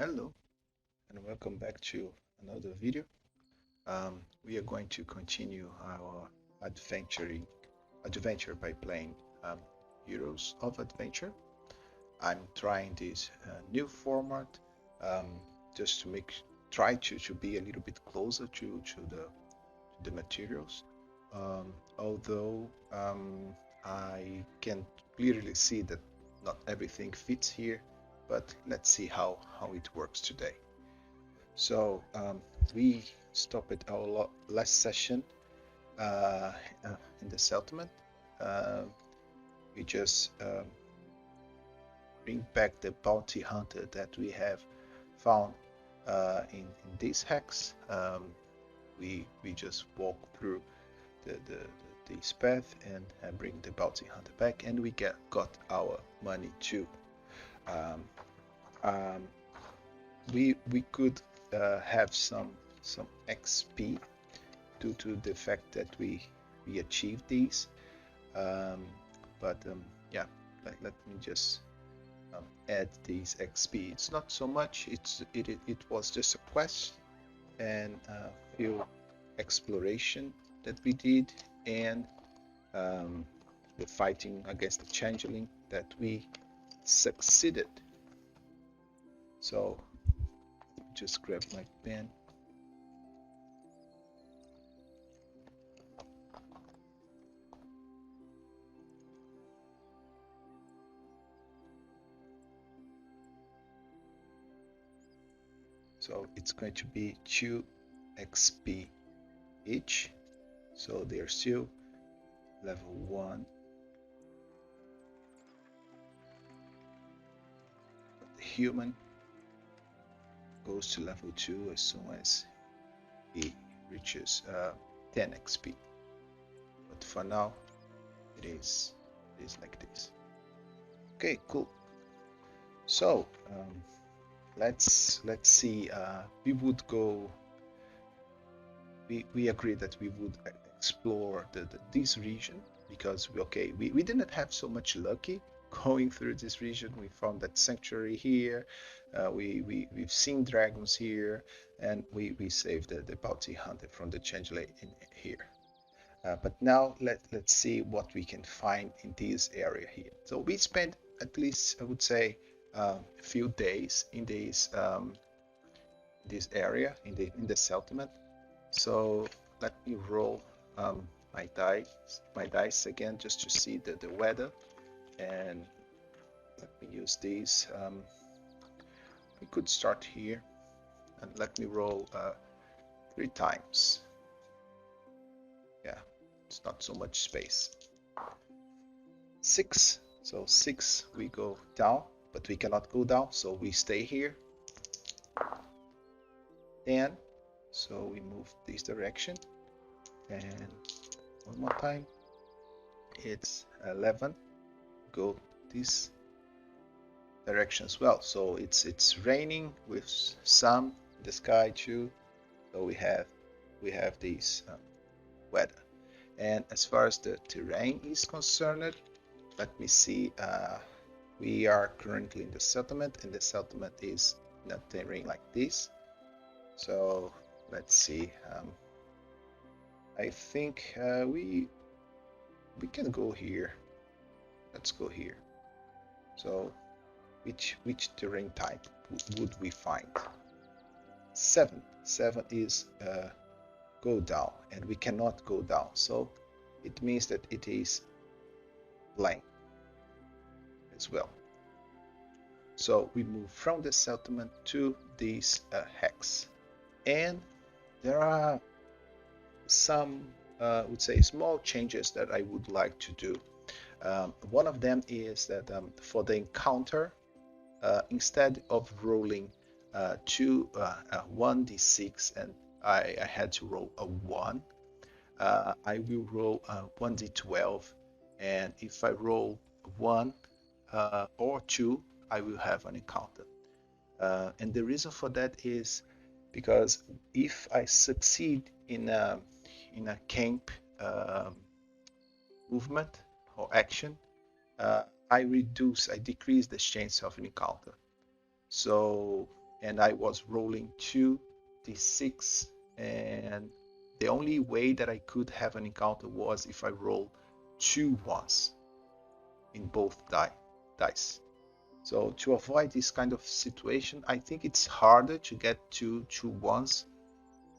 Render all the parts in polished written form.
Hello and welcome back to another video. We are going to continue our adventure by playing Heroes of Adventure. I'm trying this new format um, just to try to be a little bit closer to the materials. Although I can clearly see that not everything fits here, but let's see how it works today. So we stopped at our last session uh, in the settlement. Uh, we just bring back the bounty hunter that we have found in this hex. We just walk through this path and bring the bounty hunter back, and we got our money too. Um, um, we could have some XP due to the fact that we achieved these. Um, but yeah, let me just add these XP. It's not so much. It was just a quest and a few exploration that we did, and the fighting against the changeling that we succeeded. So just grab my pen. So it's going to be 2 XP each. So they're still level 1. But the human goes to level 2 as soon as he reaches 10 XP. But for now, it is like this. Okay, cool. So let's see. We would go. We agreed that we would explore this region because we didn't have so much lucky going through this region. We found that sanctuary here. We've seen dragons here, and we saved the bounty hunter from the changeling in here. But now let's see what we can find in this area here. So we spent at least, I would say, a few days in this area in the settlement. So let me roll my dice again just to see the weather, and let me use these. We could start here, and let me roll 3 times. Yeah, it's not so much space. 6. So 6 we go down, but we cannot go down, so we stay here. 10. So we move this direction, and one more time. It's 11. Go this direction as well. So it's raining with sun in the sky too. So we have this weather. And as far as the terrain is concerned, let me see. We are currently in the settlement, and the settlement is in a terrain like this. So let's see. I think we can go here. Let's go here. So which terrain type would we find? 7. 7 is go down, and we cannot go down. So it means that it is plain as well. So we move from the settlement to this hex, and there are some I would say small changes that I would like to do. One of them is that for the encounter, instead of rolling 1d6 and I had to roll a 1, I will roll 1d12, and if I roll 1 or 2, I will have an encounter. And the reason for that is because if I succeed in a camp movement or action, I decrease the chance of an encounter. So and I was rolling 2d6, and the only way that I could have an encounter was if I roll 2 ones in both dice. So to avoid this kind of situation, I think it's harder to get 2 ones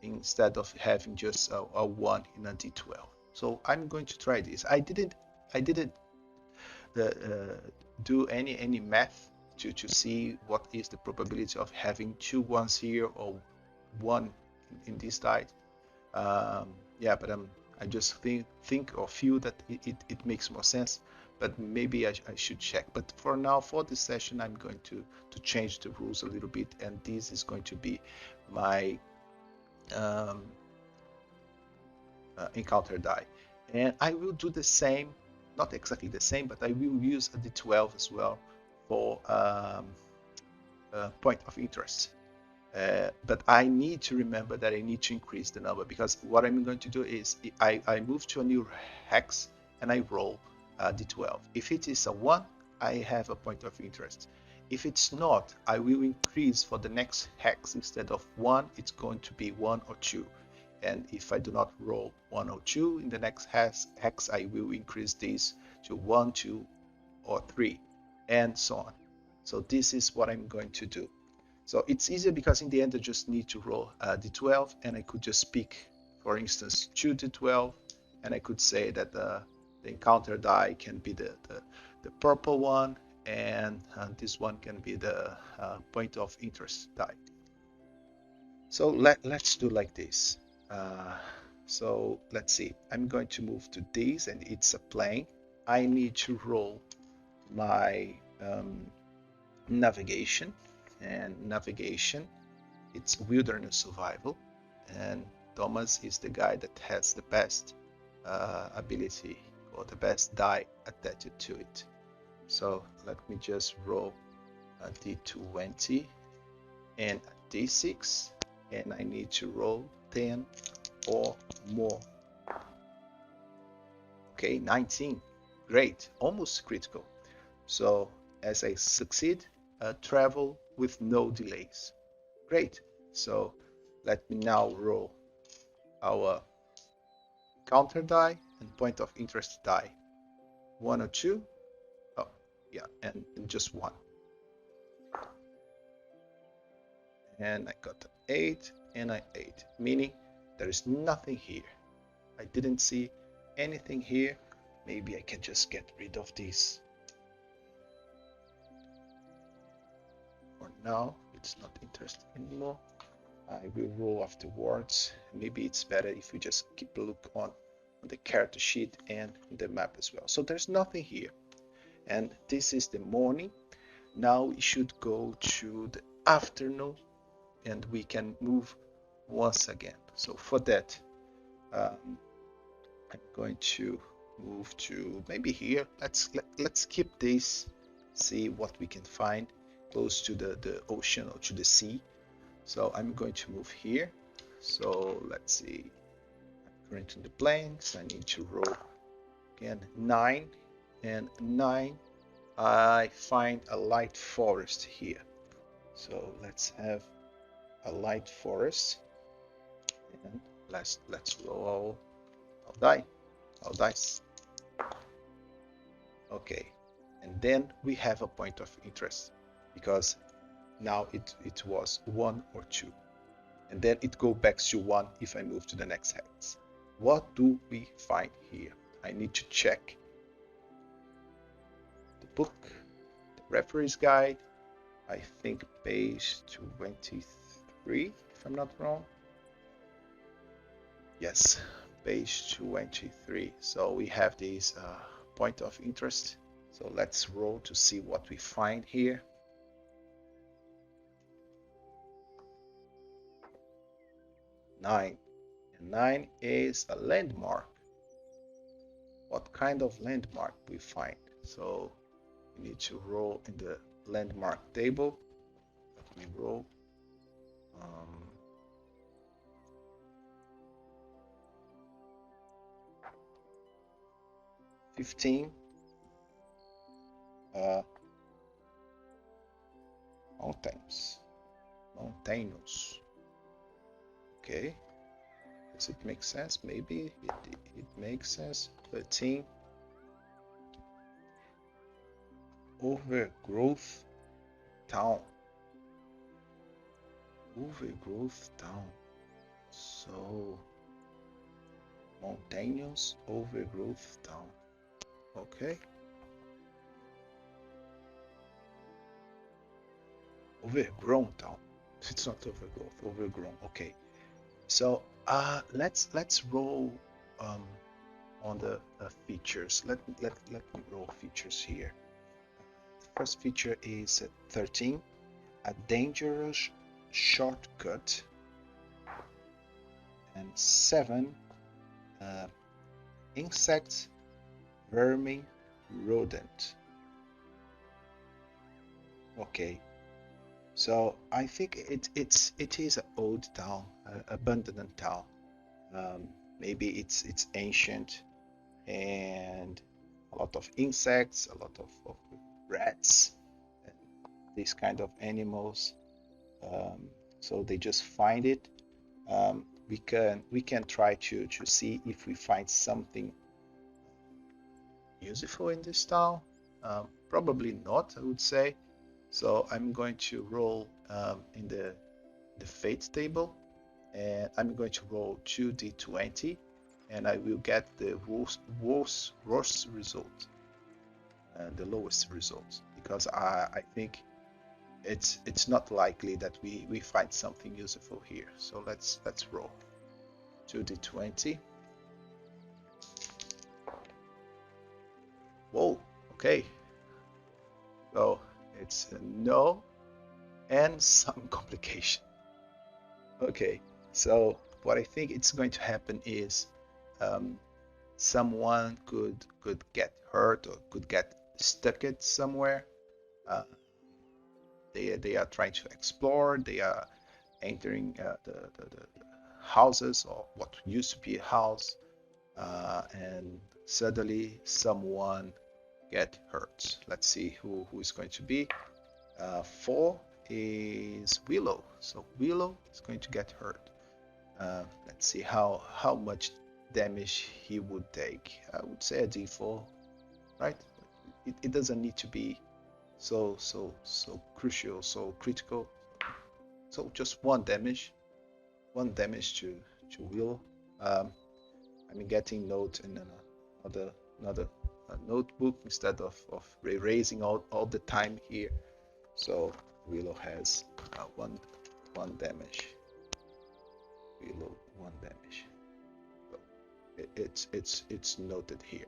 instead of having just a 1 in a d12. So I'm going to try this. I didn't uh, do any math to see what is the probability of having 2 ones here or 1 in this die. Yeah, but I just think or feel that it makes more sense, but maybe I should check. But for now, for this session, I'm going to change the rules a little bit, and this is going to be my encounter die. And I will do the same, not exactly the same, but I will use a d12 as well for point of interest. But I need to remember that I need to increase the number, because what I'm going to do is I move to a new hex and I roll d12. If it is a 1, I have a point of interest. If it's not, I will increase for the next hex. Instead of 1, it's going to be 1 or 2. And if I do not roll 1 or 2 in the next hex, I will increase this to 1, 2, or 3, and so on. So this is what I'm going to do. So it's easier because in the end I just need to roll d12, and I could just pick, for instance, 2 d12, and I could say that the encounter die can be the purple one, and this one can be the point of interest die. So let's do like this. So let's see. I'm going to move to this, and it's a plane. I need to roll my navigation, and navigation, it's wilderness survival, and Thomas is the guy that has the best ability or the best die attached to it. So let me just roll a d20 and a d6, and I need to roll 10 or more. Okay, 19. Great, almost critical. So as I succeed, travel with no delays. Great. So let me now roll our counter die and point of interest die. 1 or 2. Oh, yeah, and just 1. And I got an 8 and an 8, meaning there is nothing here. I didn't see anything here. Maybe I can just get rid of this. For now, it's not interesting anymore. I will roll afterwards. Maybe it's better if we just keep a look on the character sheet and the map as well. So there's nothing here. And this is the morning. Now we should go to the afternoon, and we can move once again. So for that, I'm going to move to maybe here. Let's keep this, see what we can find close to the ocean or to the sea. So I'm going to move here. So let's see. I'm currently in the plains. I need to roll again 9, and 9. I find a light forest here. So let's have a light forest, and let's roll our dice. Okay, and then we have a point of interest, because now it was 1 or 2, and then it goes back to 1 if I move to the next hex. What do we find here? I need to check the book, the referee's guide. I think page 23, if I'm not wrong. Yes, page 23. So we have this point of interest. So let's roll to see what we find here. Nine. And 9 is a landmark. What kind of landmark we find? So we need to roll in the landmark table. Let me roll. 15. Mountains. Mountainous. Okay. Does it make sense? Maybe it makes sense. 13. Overgrowth town. Overgrowth town. So mountainous overgrowth town. Okay. Overgrown town. It's not overgrowth. Overgrown. Okay. So let's roll on the features. Let me roll features here. The first feature is 13, a dangerous shortcut, and 7, insects, vermin, rodent. Okay, so I think it is an old town, abandoned town. Maybe it's ancient, and a lot of insects, a lot of rats, and these kind of animals. So they just find it. We can try to see if we find something useful in this town. Probably not, I would say. So I'm going to roll in the fate table, and I'm going to roll 2d20, and I will get the worst result and the lowest result, because I think it's not likely that we find something useful here. So let's roll 2d20. Whoa, okay. So it's a no and some complication. Okay, so what I think it's going to happen is someone could get hurt or could get stuck it somewhere. They are trying to explore. They are entering the houses, or what used to be a house, and suddenly someone get hurt. Let's see who is going to be. 4 is Willow. So Willow is going to get hurt. Let's see how much damage he would take. I would say a d4, right? It doesn't need to be so crucial, so critical. So just one damage to Willow. I'm getting note in another notebook instead of erasing all the time here. So Willow has one damage. Willow 1 damage. So it's noted here.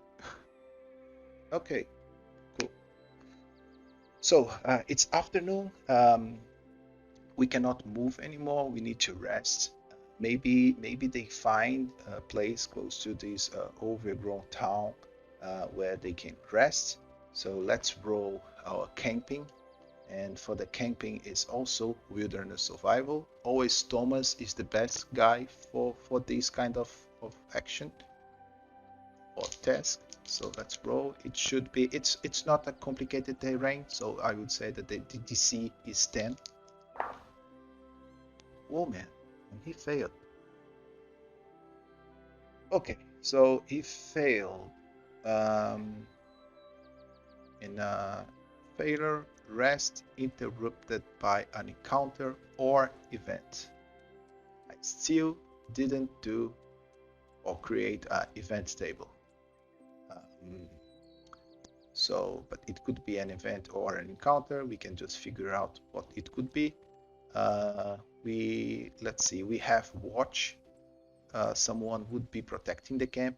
Okay, cool. So it's afternoon. We cannot move anymore. We need to rest. Maybe they find a place close to this overgrown town where they can rest. So let's roll our camping. And for the camping is also wilderness survival. Always Thomas is the best guy for this kind of action or task. So let's roll. It should be, it's not a complicated terrain, so I would say that the DC is 10. Oh man, and he failed. Okay, so he failed in a failure, rest interrupted by an encounter or event. I still didn't do or create an event table. So, but it could be an event or an encounter. We can just figure out what it could be. Let's see, we have watch. Someone would be protecting the camp.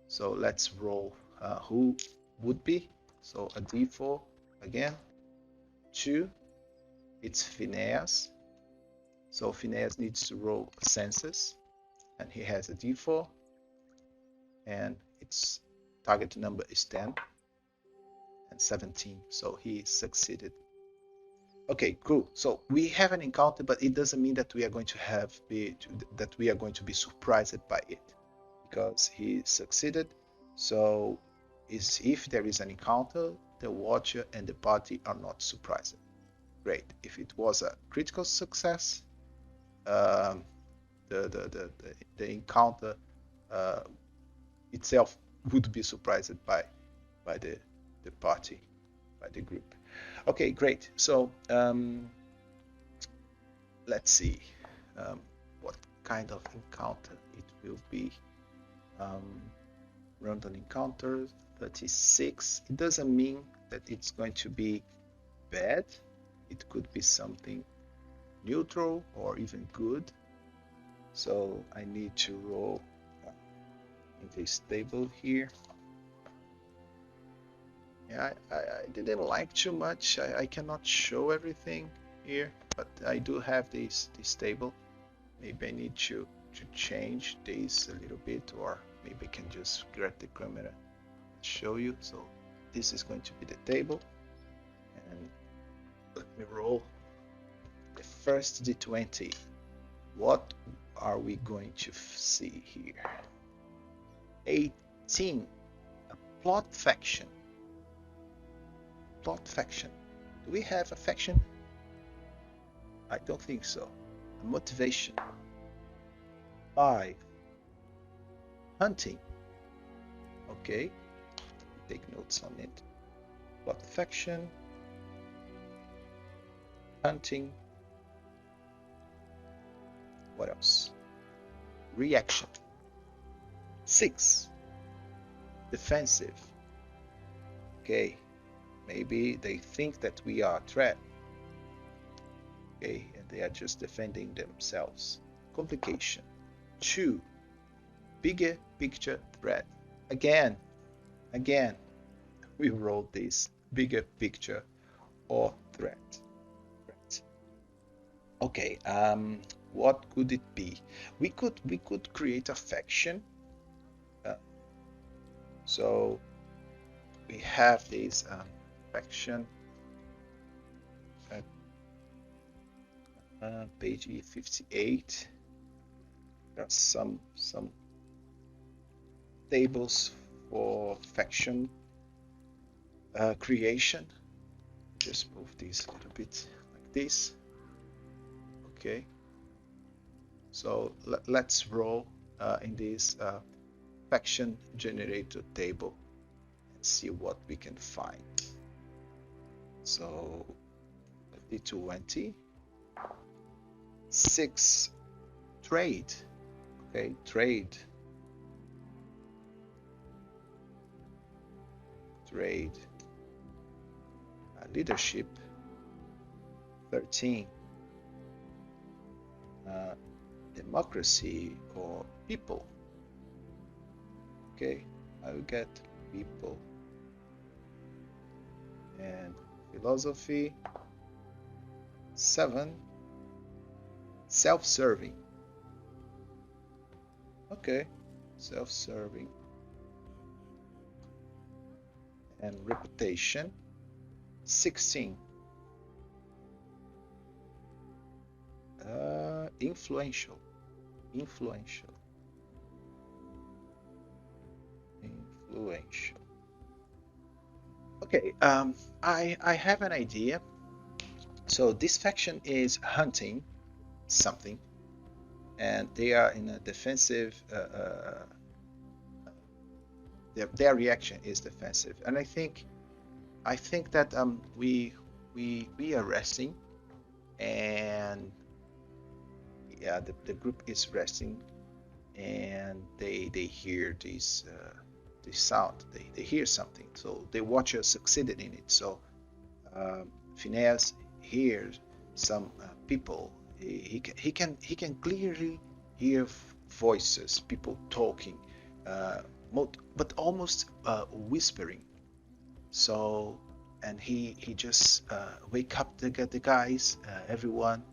So let's roll who would be. So a d4 again. 2, it's Phineas. So Phineas needs to roll a census, and he has a d4, and its target number is 10 and 17, so he succeeded. Okay, cool. So we have an encounter, but it doesn't mean that we are going to be surprised by it, because he succeeded. So if there is an encounter, the watcher and the party are not surprised. great. If it was a critical success, um, the encounter uh, itself would be surprised by the party, by the group. Okay, great. So let's see what kind of encounter it will be. Random encounter 36. It doesn't mean that it's going to be bad. It could be something neutral or even good. So I need to roll in this table here. Yeah, I didn't like too much. I cannot show everything here, but I do have this table. Maybe I need to change this a little bit, or maybe I can just grab the camera and show you. So this is going to be the table, and let me roll the first d20. What are we going to see here? 18. A plot faction. Plot faction. Do we have a faction? I don't think so. A motivation. 5. Hunting. Okay. Take notes on it. Plot faction. Hunting. What else? Reaction. 6. Defensive. Okay. Maybe they think that we are a threat. Okay, and they are just defending themselves. Complication. 2. Bigger picture threat. Again, we roll this bigger picture or threat. Okay, what could it be? We could create a faction. So we have this faction at page 58. There are some tables for faction creation. Just move this a little bit like this. Okay. So let's roll in this faction generator table and see what we can find. So D20, 6 trade. Okay, trade. Leadership 13. Democracy or people. Okay, I will get people. And philosophy 7. Self-serving. Okay, self-serving. And reputation 16. Influential. Okay, I have an idea. So this faction is hunting something, and they are in a defensive. Their reaction is defensive, and I think that we are resting, and yeah, the group is resting, and they hear this sound. They hear something, so the watcher succeeded in it. So Phineas hears some people. He can clearly hear voices, people talking, but almost whispering. So, and he just wake up the guys, everyone,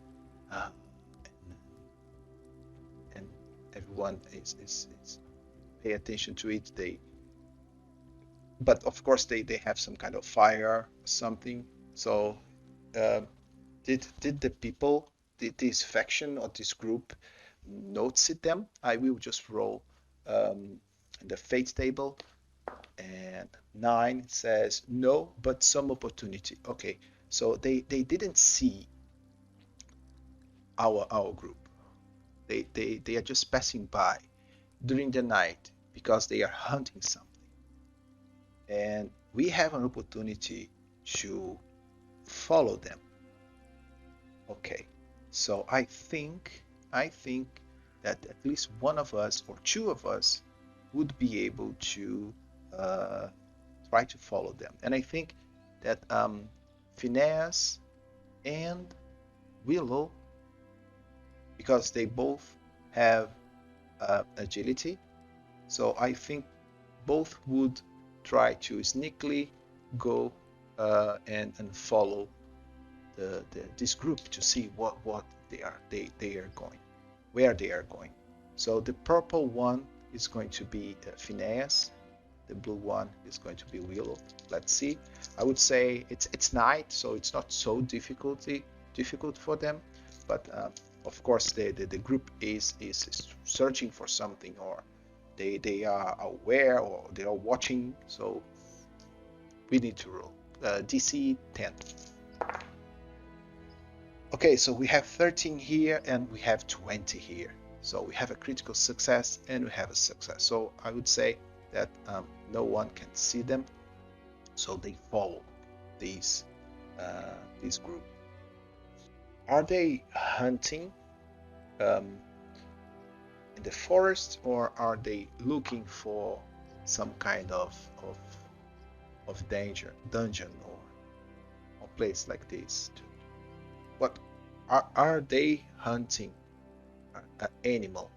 and everyone is pay attention to it. But of course they have some kind of fire or something. So did the people, did this faction or this group notice them? I will just roll the fate table, and 9 says no, but some opportunity. Okay, So they didn't see our group. They are just passing by during the night because they are hunting something. And we have an opportunity to follow them. Okay, so I think that at least one of us or two of us would be able to uh, try to follow them. And I think that Phineas and Willow, because they both have agility, so I think both would try to sneakily go and follow this group to see what they are going, where they are going. So the purple one is going to be Phineas. The blue one is going to be Willow. Let's see. I would say it's night, so it's not so difficult for them. But of course, the group is searching for something, or they are aware, or they are watching. So we need to roll DC 10. Okay, so we have 13 here and we have 20 here. So we have a critical success and we have a success. So I would say that no one can see them, so they follow this group. Are they hunting in the forest, or are they looking for some kind of dungeon or place like this? What are they hunting an animal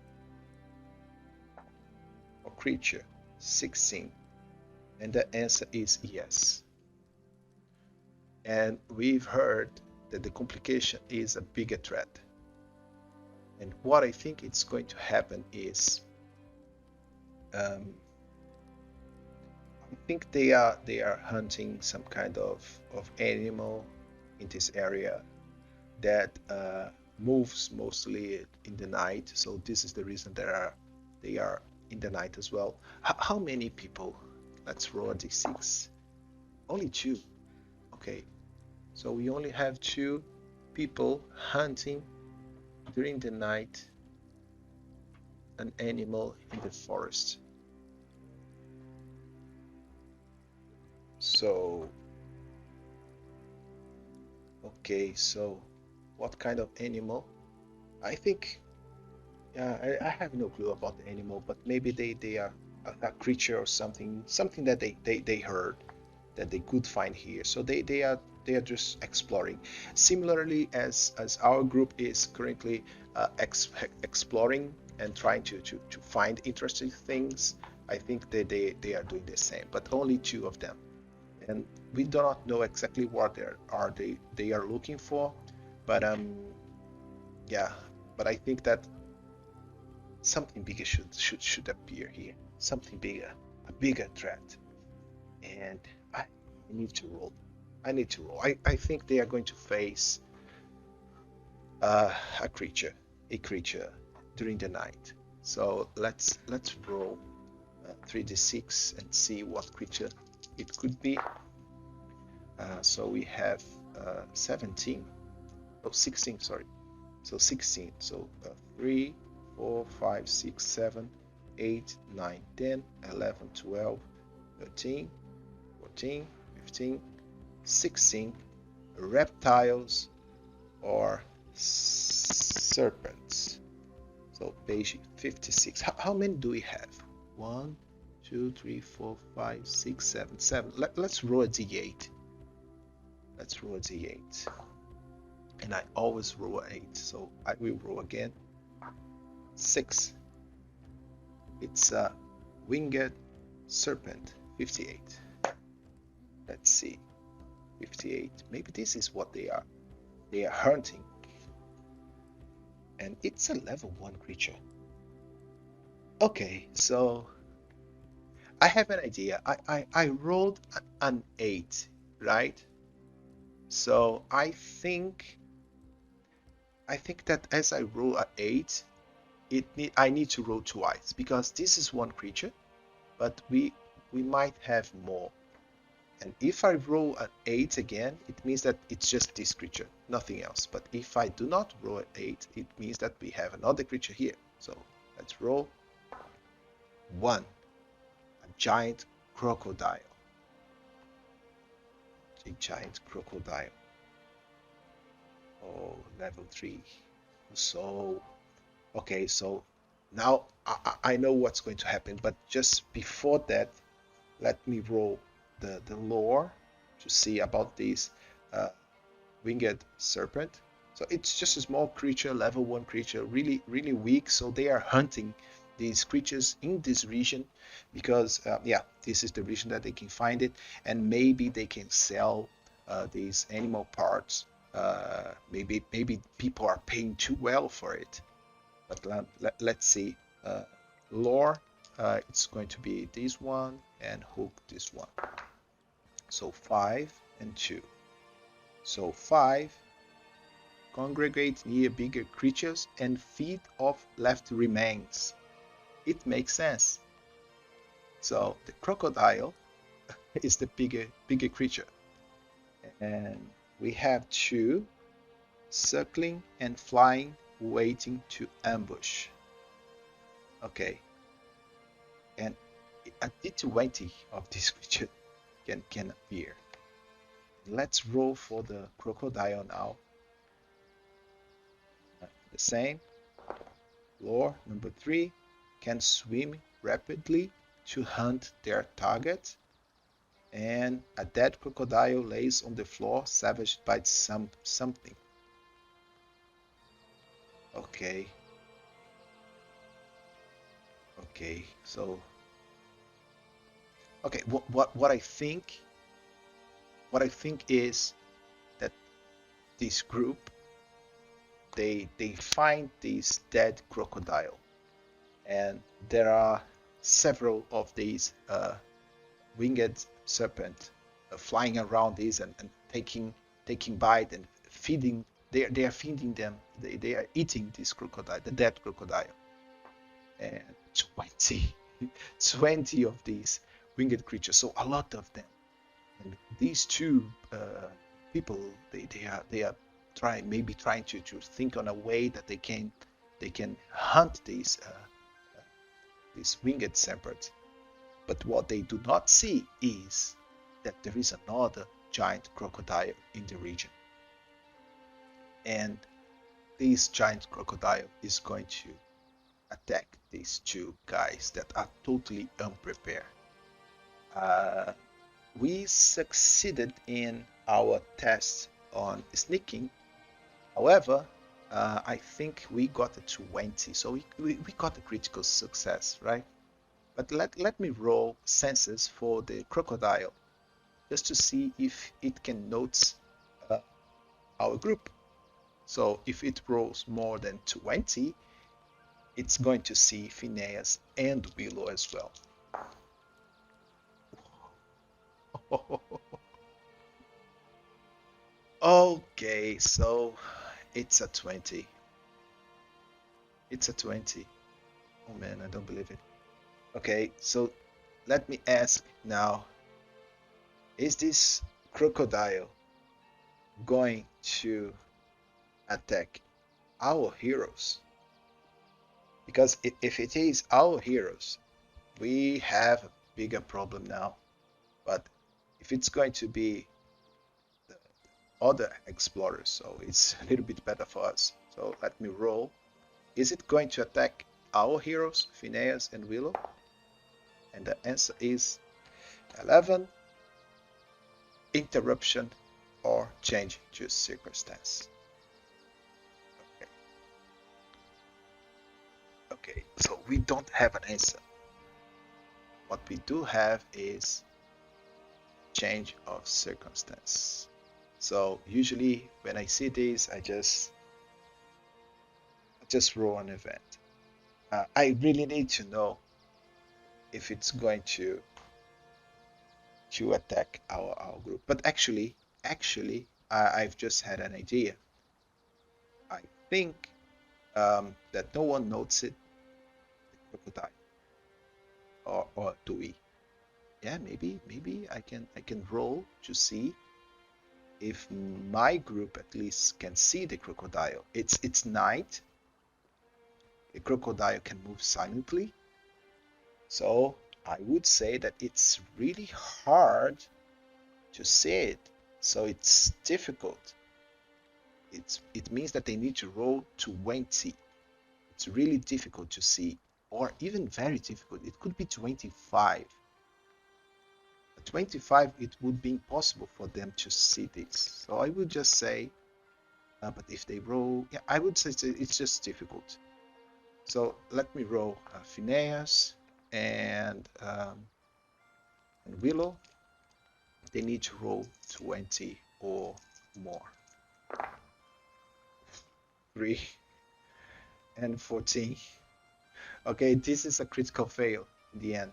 or creature? 16, and the answer is yes. And we've heard that the complication is a bigger threat. And what I think it's going to happen is, I think they are hunting some kind of animal in this area that moves mostly in the night. So this is the reason they are in the night as well. How many people? Let's roll a d6. Only 2. Okay, so we only have 2 people hunting during the night an animal in the forest. So okay, so what kind of animal? I think I have no clue about the animal, but maybe they are a creature or something that they heard that they could find here. So they are just exploring, similarly as our group is currently exploring and trying to find interesting things. I think that they are doing the same, but only 2 of them, and we do not know exactly what they are looking for, but yeah, but I think that something bigger should appear here, something bigger, a bigger threat, and I need to roll. I think they are going to face a creature during the night. So let's roll 3d6 and see what creature it could be. So we have 16, sorry. So 16. So 3, 4, 5, 6, 7, 8, 9, 10, 11, 12, 13, 14, 15, 16 reptiles or serpents. So page 56. How many do we have? 1, 2, 3, 4, 5, 6, 7, 7. Let's roll a d8. Let's roll a d8. And I always roll 8, so I will roll again. 6. It's a winged serpent. 58. Let's see. 58. Maybe this is what they are. They are hunting. And it's a level 1 creature. Okay, so I have an idea. I rolled an 8, right? So I think that as I roll an 8, I need to roll twice, because this is 1 creature, but we might have more. And if I roll an 8 again, it means that it's just this creature, nothing else. But if I do not roll an 8, it means that we have another creature here. So let's roll 1, a giant crocodile. A giant crocodile. Oh, level 3. So, okay, so now I know what's going to happen, but just before that, let me roll the lore to see about this uh, winged serpent. So it's just a small creature, level 1 creature, really, really weak. So they are hunting these creatures in this region because, yeah, this is the region that they can find it, and maybe they can sell these animal parts. Maybe people are paying too well for it. But let's see. Lore, it's going to be this one, and hook this one. So 5 and 2. So 5, congregate near bigger creatures and feed off left remains. It makes sense. So the crocodile is the bigger creature. And we have 2, circling and flying, waiting to ambush. Okay. And a D20 of this creature can appear. Let's roll for the crocodile now. The same. Lore number 3, can swim rapidly to hunt their target. And a dead crocodile lays on the floor, savaged by something. Okay. Okay, so okay, what I think is that this group they find this dead crocodile, and there are several of these winged serpent flying around this and taking bite and feeding. They are feeding them. They are eating this crocodile, the dead crocodile, and 20 of these winged creatures. So a lot of them. And these 2 people, they are trying to think on a way that they can hunt these winged serpents. But what they do not see is that there is another giant crocodile in the region, and this giant crocodile is going to attack these 2 guys that are totally unprepared. We succeeded in our test on sneaking. However, I think we got a 20, so we got a critical success, right? But let me roll senses for the crocodile, just to see if it can notice our group. So if it rolls more than 20, it's going to see Phineas and Willow as well. Okay, so it's a 20. It's a 20. Oh man, I don't believe it. Okay, so let me ask now, is this crocodile going to attack our heroes? Because if it is our heroes, we have a bigger problem now. But if it's going to be the other explorers, so it's a little bit better for us. So let me roll. Is it going to attack our heroes, Phineas and Willow? And the answer is 11, interruption or change to circumstance. Okay, so we don't have an answer. What we do have is change of circumstance. So usually when I see this, I just roll an event. I really need to know if it's going to attack our group. But actually, I've just had an idea. I think that no one notes it, the crocodile, or do we? yeah, maybe I can roll to see if my group at least can see the crocodile. It's night. The crocodile can move silently, so I would say that it's really hard to see it. So it's difficult. It means that they need to roll 20. It's really difficult to see, or even very difficult. It could be 25. At 25, it would be impossible for them to see this. So I would just say, but if they roll, yeah, I would say it's just difficult. So let me roll Phineas and Willow. They need to roll 20 or more. 3 and 14. Okay, this is a critical fail in the end.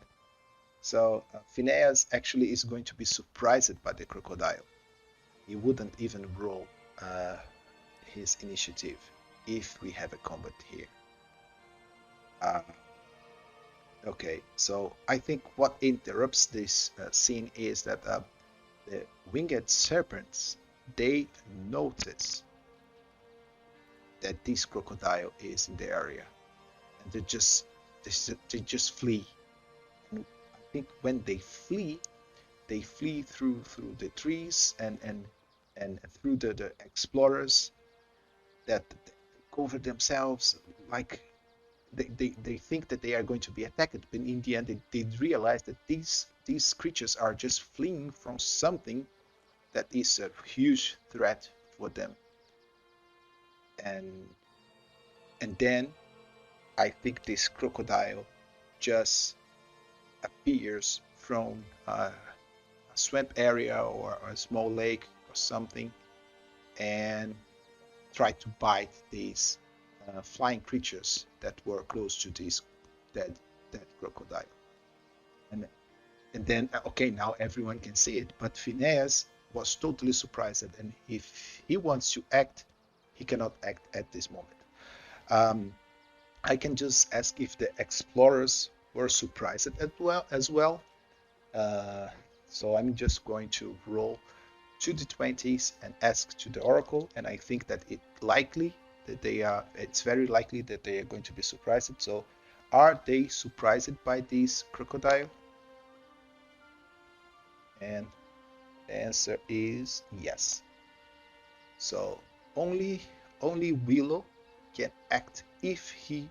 So Phineas actually is going to be surprised by the crocodile. He wouldn't even roll uh, his initiative if we have a combat here. Uh, okay, so I think what interrupts this scene is that the winged serpents, they notice that this crocodile is in the area, and they just flee. And I think when they flee through the trees and through the explorers that cover themselves, like they think that they are going to be attacked, but in the end they realize that these creatures are just fleeing from something that is a huge threat for them. and and then I think this crocodile just appears from a swamp area or a small lake or something, and try to bite these flying creatures that were close to this dead crocodile. And and then okay, now everyone can see it, but Phineas was totally surprised, and if he wants to act, he cannot act at this moment. Um, I can just ask if the explorers were surprised as well. Uh, so I'm just going to roll 2d20s and ask to the oracle, and I think that it's very likely that they are going to be surprised. So are they surprised by this crocodile? And the answer is yes. So only Willow can act if he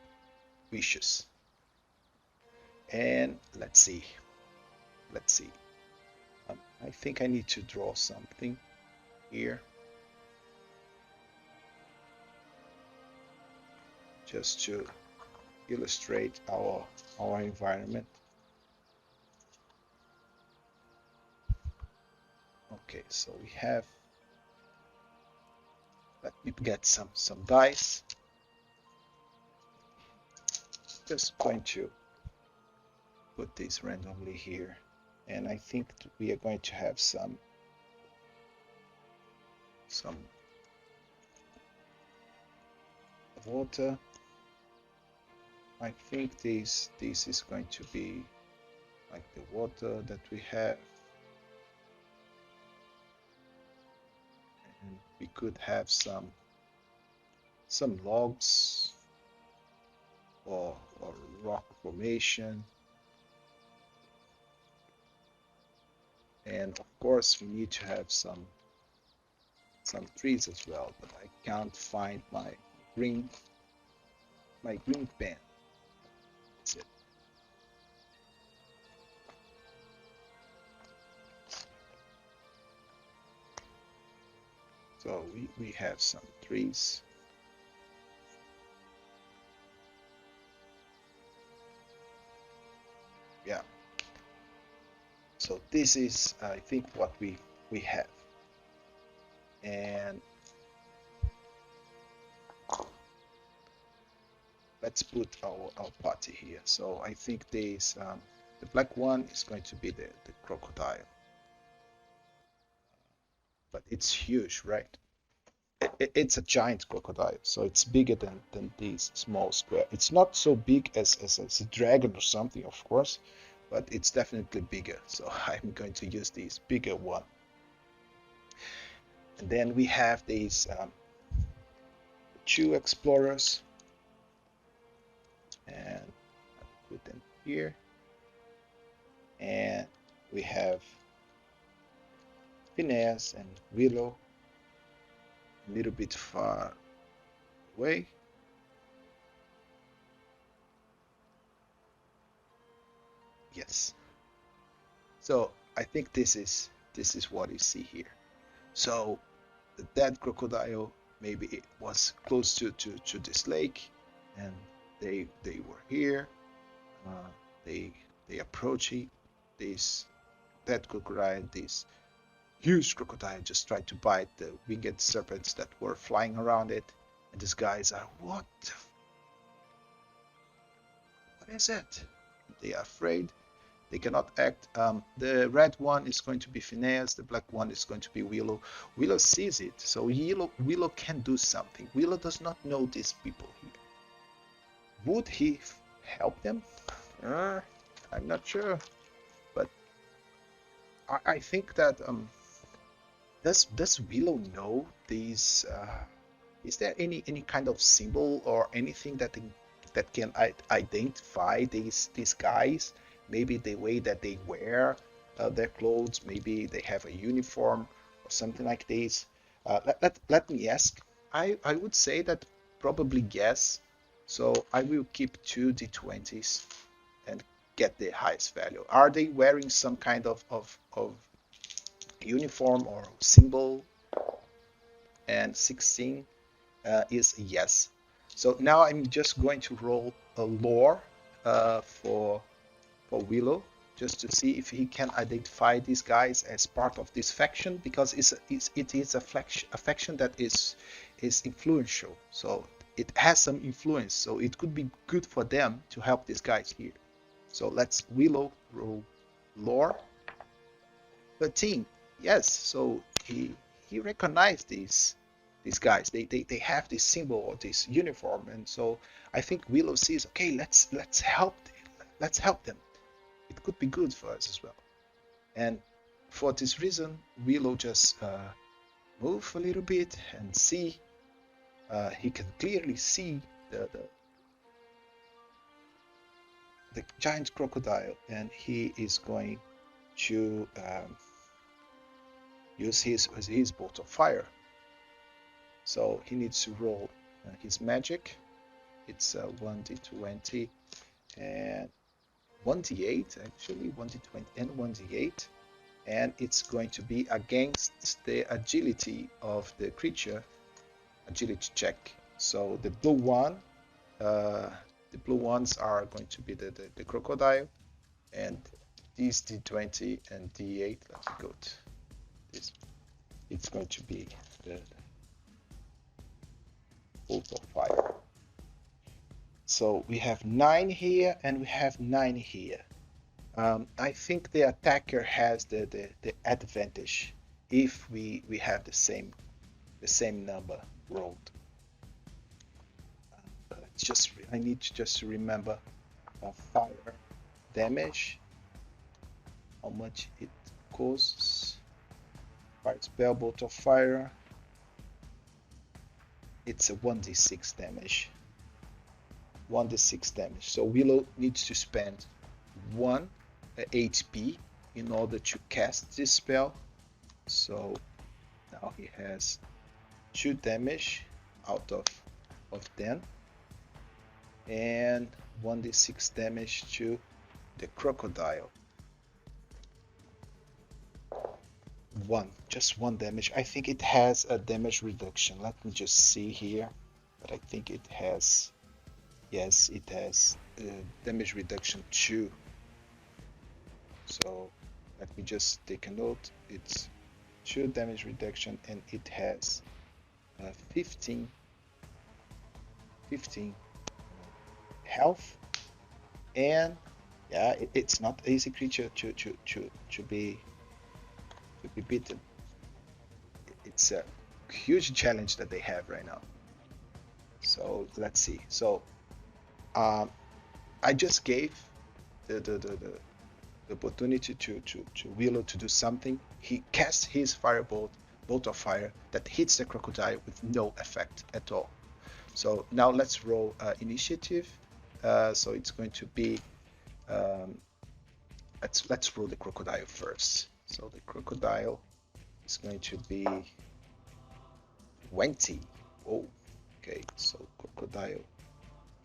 wishes. And let's see. I think I need to draw something here just to illustrate our environment. Okay, so we have, let me get some dice. Just going to put this randomly here, and I think we are going to have some water. I think this is going to be like the water that we have, and we could have some logs or rock formation, and of course we need to have some trees as well, but I can't find my green pen. That's it. So we have some trees. Yeah. So this is, I think, what we have. And let's put our party here. So I think this the black one is going to be the crocodile, but it's huge, right? It's a giant crocodile, so it's bigger than these small square. It's not so big as a dragon or something, of course, but it's definitely bigger, so I'm going to use this bigger one. And then we have these two explorers, and I'll put them here. And we have Phineas and Willow a little bit far away. Yes. So I think this is what you see here. So the dead crocodile, maybe it was close to this lake, and they were here. They approaching this dead crocodile. This huge crocodile just tried to bite the winged serpents that were flying around it, and these guys are, what is it? They are afraid. They cannot act. The red one is going to be Phineas. The black one is going to be Willow. Willow sees it, so Willow can do something. Willow does not know these people here. Would he help them? I'm not sure, but I think that does Willow know these? Is there any kind of symbol or anything that can identify these guys? Maybe the way that they wear their clothes, maybe they have a uniform or something like this. Let me ask. I would say that probably yes. So I will keep 2 d20s and get the highest value. Are they wearing some kind of uniform or symbol? And 16 is yes. So now I'm just going to roll a lore for Willow, just to see if he can identify these guys as part of this faction, because it is a faction that is influential, so it has some influence, so it could be good for them to help these guys here. So let's Willow roll lore. 13. Yes, so he recognized these guys. They have this symbol or this uniform, and so I think Willow sees, okay, let's help them. It could be good for us as well. And for this reason, Willow just move a little bit and see. He can clearly see the giant crocodile, and he is going to use his bolt of fire. So he needs to roll his magic. It's 1d20 and 1d8, actually 1d20 and 1d8, and it's going to be against the agility of the creature, agility check. So the blue one, the blue ones are going to be the crocodile, and these d20 and d8, let's go to this, it's going to be the bolt of fire. So we have 9 here and we have 9 here. I think the attacker has the advantage if we have the same number rolled. I need to just remember fire damage, how much it costs. Fire spell, bolt of fire. It's a 1d6 damage. 1d6 damage. So Willow needs to spend 1 HP in order to cast this spell. So now he has 2 damage out of 10, and 1d6 damage to the crocodile. Just one damage. I think it has a damage reduction. Let me just see here, but I think it has. Yes, it has damage reduction 2. So let me just take a note. It's 2 damage reduction, and it has 15 health. And yeah, it's not an easy creature to be beaten. It's a huge challenge that they have right now. So let's see. So I just gave the the opportunity to Willow to do something, he casts his firebolt, bolt of fire that hits the crocodile with no effect at all. So now let's roll initiative. So it's going to be let's roll the crocodile first. So the crocodile is going to be 20. Oh, okay. So crocodile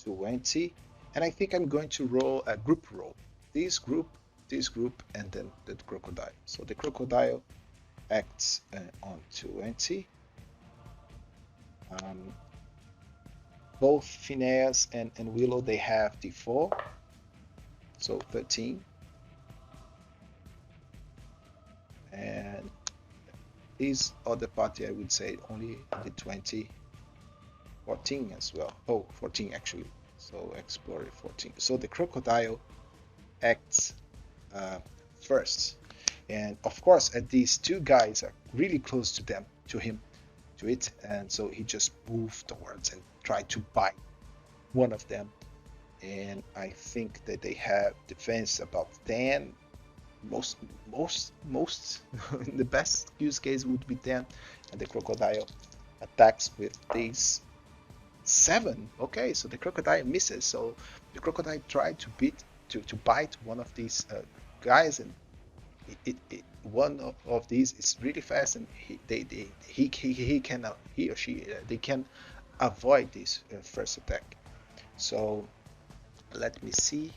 20, and I think I'm going to roll a group roll. This group, and then the crocodile. So the crocodile acts on 20. Both Phineas and Willow, they have D4, so 13. And this other party, I would say only the 20, 14 as well. Oh, 14 actually. So explore 14. So the crocodile acts first, and of course, these two guys are really close to it, and so he just moved towards and tried to bite one of them. And I think that they have defense about 10. Most in the best use case would be 10, and the crocodile attacks with these 7. Okay, so the crocodile misses. So the crocodile tried to bite one of these guys, and one of these is really fast, and he or she they can avoid this first attack. So let me see.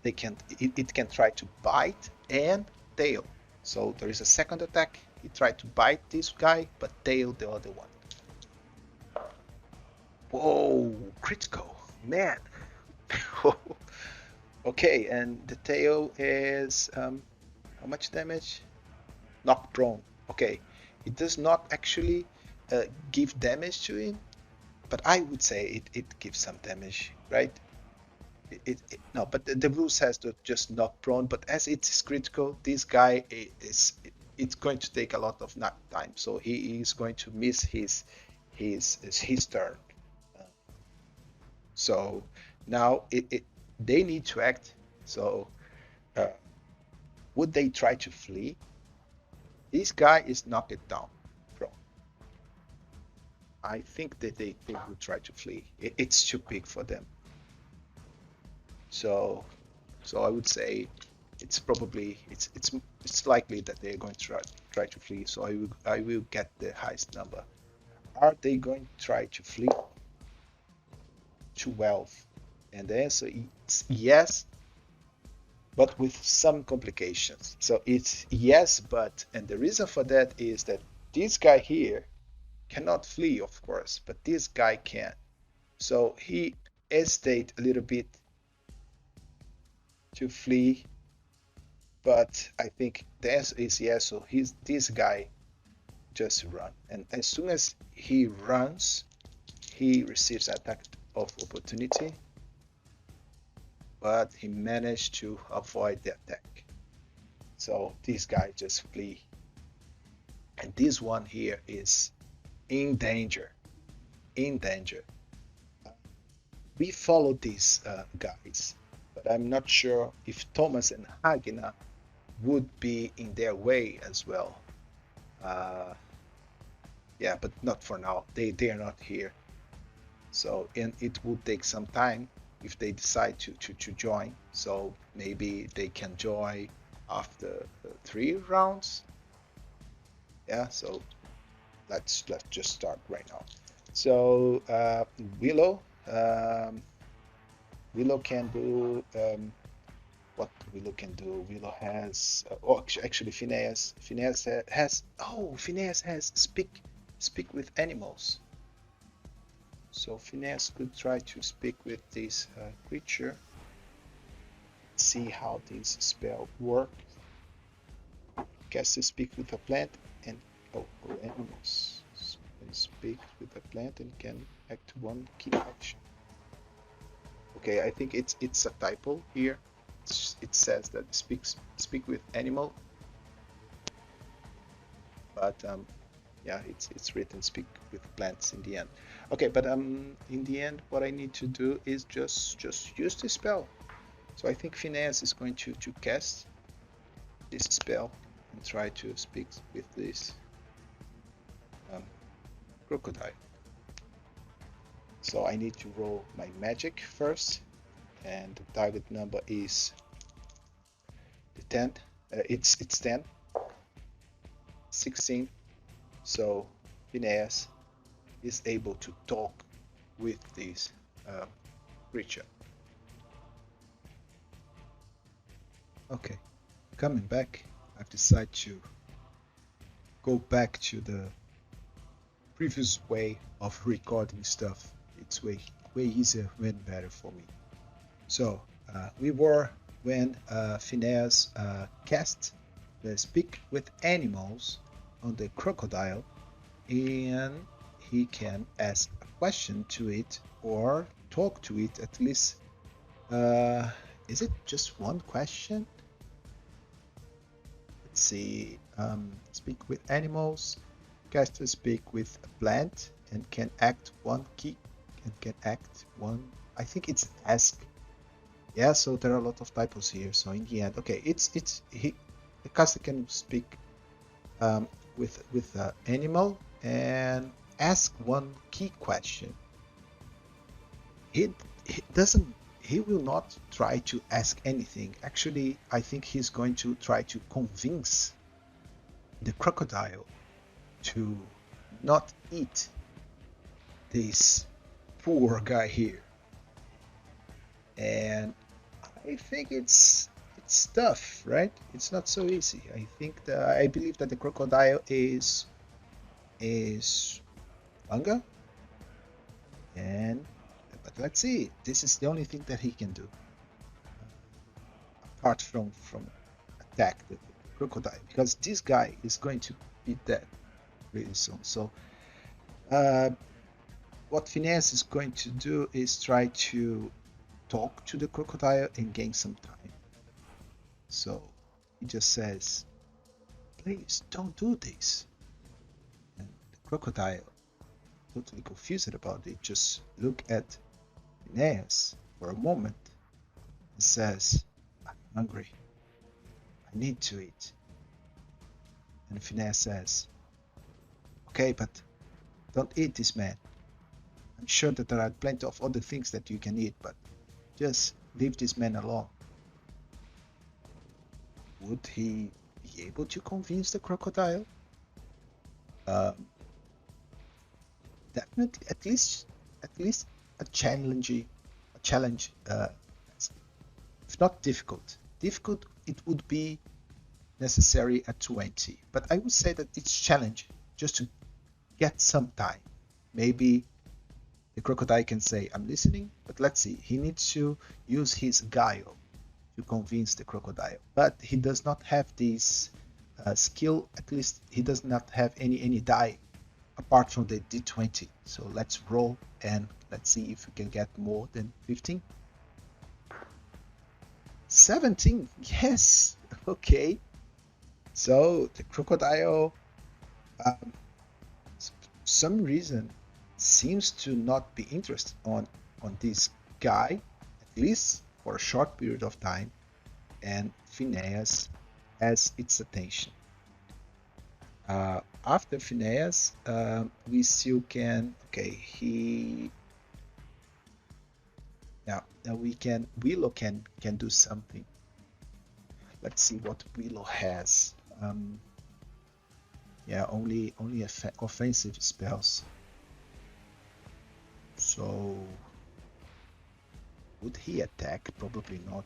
It can try to bite and tail. So there is a second attack. He tried to bite this guy, but tail the other one. Whoa, critical, man. Okay, and the tail is how much damage? Knock prone. Okay, it does not actually give damage to him, but I would say it gives some damage, right? No, but the rule says to just knock prone, but as it's critical, this guy it's going to take a lot of knock time, so he is going to miss his turn. So now they need to act. So would they try to flee? This guy is knocked down prone. I think that they would try to flee. It's too big for them. So I would say it's probably it's likely that they're going to try to flee. So I will get the highest number. Are they going to try to flee? 12, and the answer is yes, but with some complications. So it's yes, but, and the reason for that is that this guy here cannot flee, of course, but this guy can. So he hesitates a little bit to flee, but I think the answer is yes. So this guy just run, and as soon as he runs, he receives an attack of opportunity, but he managed to avoid the attack. So this guy just flee, and this one here is in danger. We follow these guys, but I'm not sure if Thomas and Hagina would be in their way as well. Yeah, but not for now. They are not here. So, and it will take some time if they decide to join. So maybe they can join after 3 rounds. Yeah, so let's just start right now. So Willow can do what Willow can do. Willow has actually Phineas has speak with animals. So Phineas could try to speak with this creature, see how this spell works. Cast to speak with a plant and animals. Speak with a plant and can act one key action. Okay, I think it's a typo here. It says that speak with animal, but yeah, it's written speak with plants in the end. Okay, but in the end, what I need to do is just use the spell. So I think Phineas is going to cast this spell and try to speak with this crocodile. So I need to roll my magic first, and the target number is the 10. It's 10, 16. So Phineas is able to talk with this creature. Okay, coming back, I've decided to go back to the previous way of recording stuff. It's way easier and better for me. So we were when Phineas cast the speak with animals on the crocodile, and he can ask a question to it or talk to it at least. Is it just one question? Let's see. Speak with animals. Caster speak with a plant and can act one key and can act one. I think it's ask. Yeah, so there are a lot of typos here. So in the end, okay, the caster can speak with the animal and ask one key question. He will not try to ask anything. Actually, I think he's going to try to convince the crocodile to not eat this poor guy here. And I think it's tough, right? It's not so easy. I believe that the crocodile is hunger, but let's see. This is the only thing that he can do, apart from attack the crocodile, because this guy is going to be dead really soon. So what Phineas is going to do is try to talk to the crocodile and gain some time. So he just says, please don't do this. And the crocodile, totally confused about it, just look at Phineas for a moment and says, I'm hungry. I need to eat. And Phineas says, okay, but don't eat this man. I'm sure that there are plenty of other things that you can eat, but just leave this man alone. Would he be able to convince the crocodile? Definitely, at least a challenge. If not difficult, it would be necessary at 20. But I would say that it's challenge just to get some time. Maybe the crocodile can say, I'm listening, but let's see. He needs to use his guile to convince the crocodile. But he does not have this skill. At least he does not have any die apart from the d20. So let's roll and let's see if we can get more than 15. 17. Yes. Okay. So the crocodile, some reason, seems to not be interested on this guy, at least for a short period of time, and Phineas has its attention. After Phineas, we still can. Okay, now we can. Willow can do something. Let's see what Willow has. Yeah, only offensive spells. So would he attack? Probably not.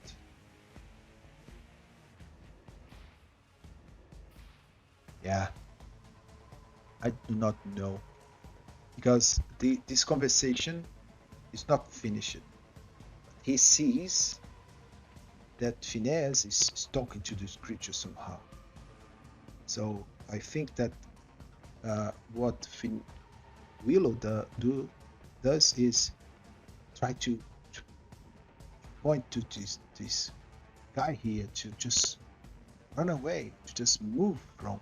Yeah, I do not know, because this conversation is not finished. He sees that Phineas is talking to this creature somehow. So I think that what Willow does is try to point to this guy here to just run away, to just move from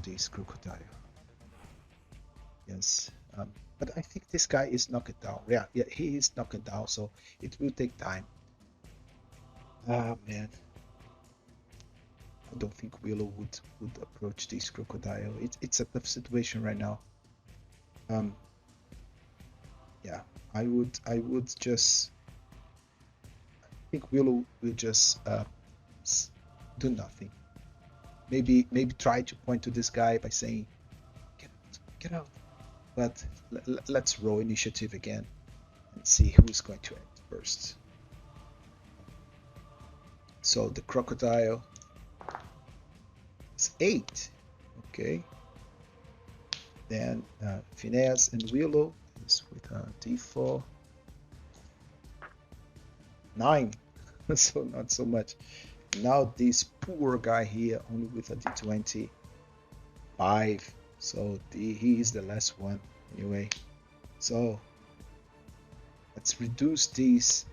this crocodile. Yes, But I think this guy is knocked down. Yeah, he is knocked down, so it will take time. Ah, man. I don't think Willow would approach this crocodile. It's a tough situation right now. Yeah, I would just think Willow will just do nothing. Maybe try to point to this guy by saying, get out. But let's roll initiative again and see who's going to act first. So the crocodile is 8. Okay. Then Phineas and Willow is with a D4. 9. So not so much. Now this poor guy here only with a D20. 5. So he is the last one anyway. So let's reduce this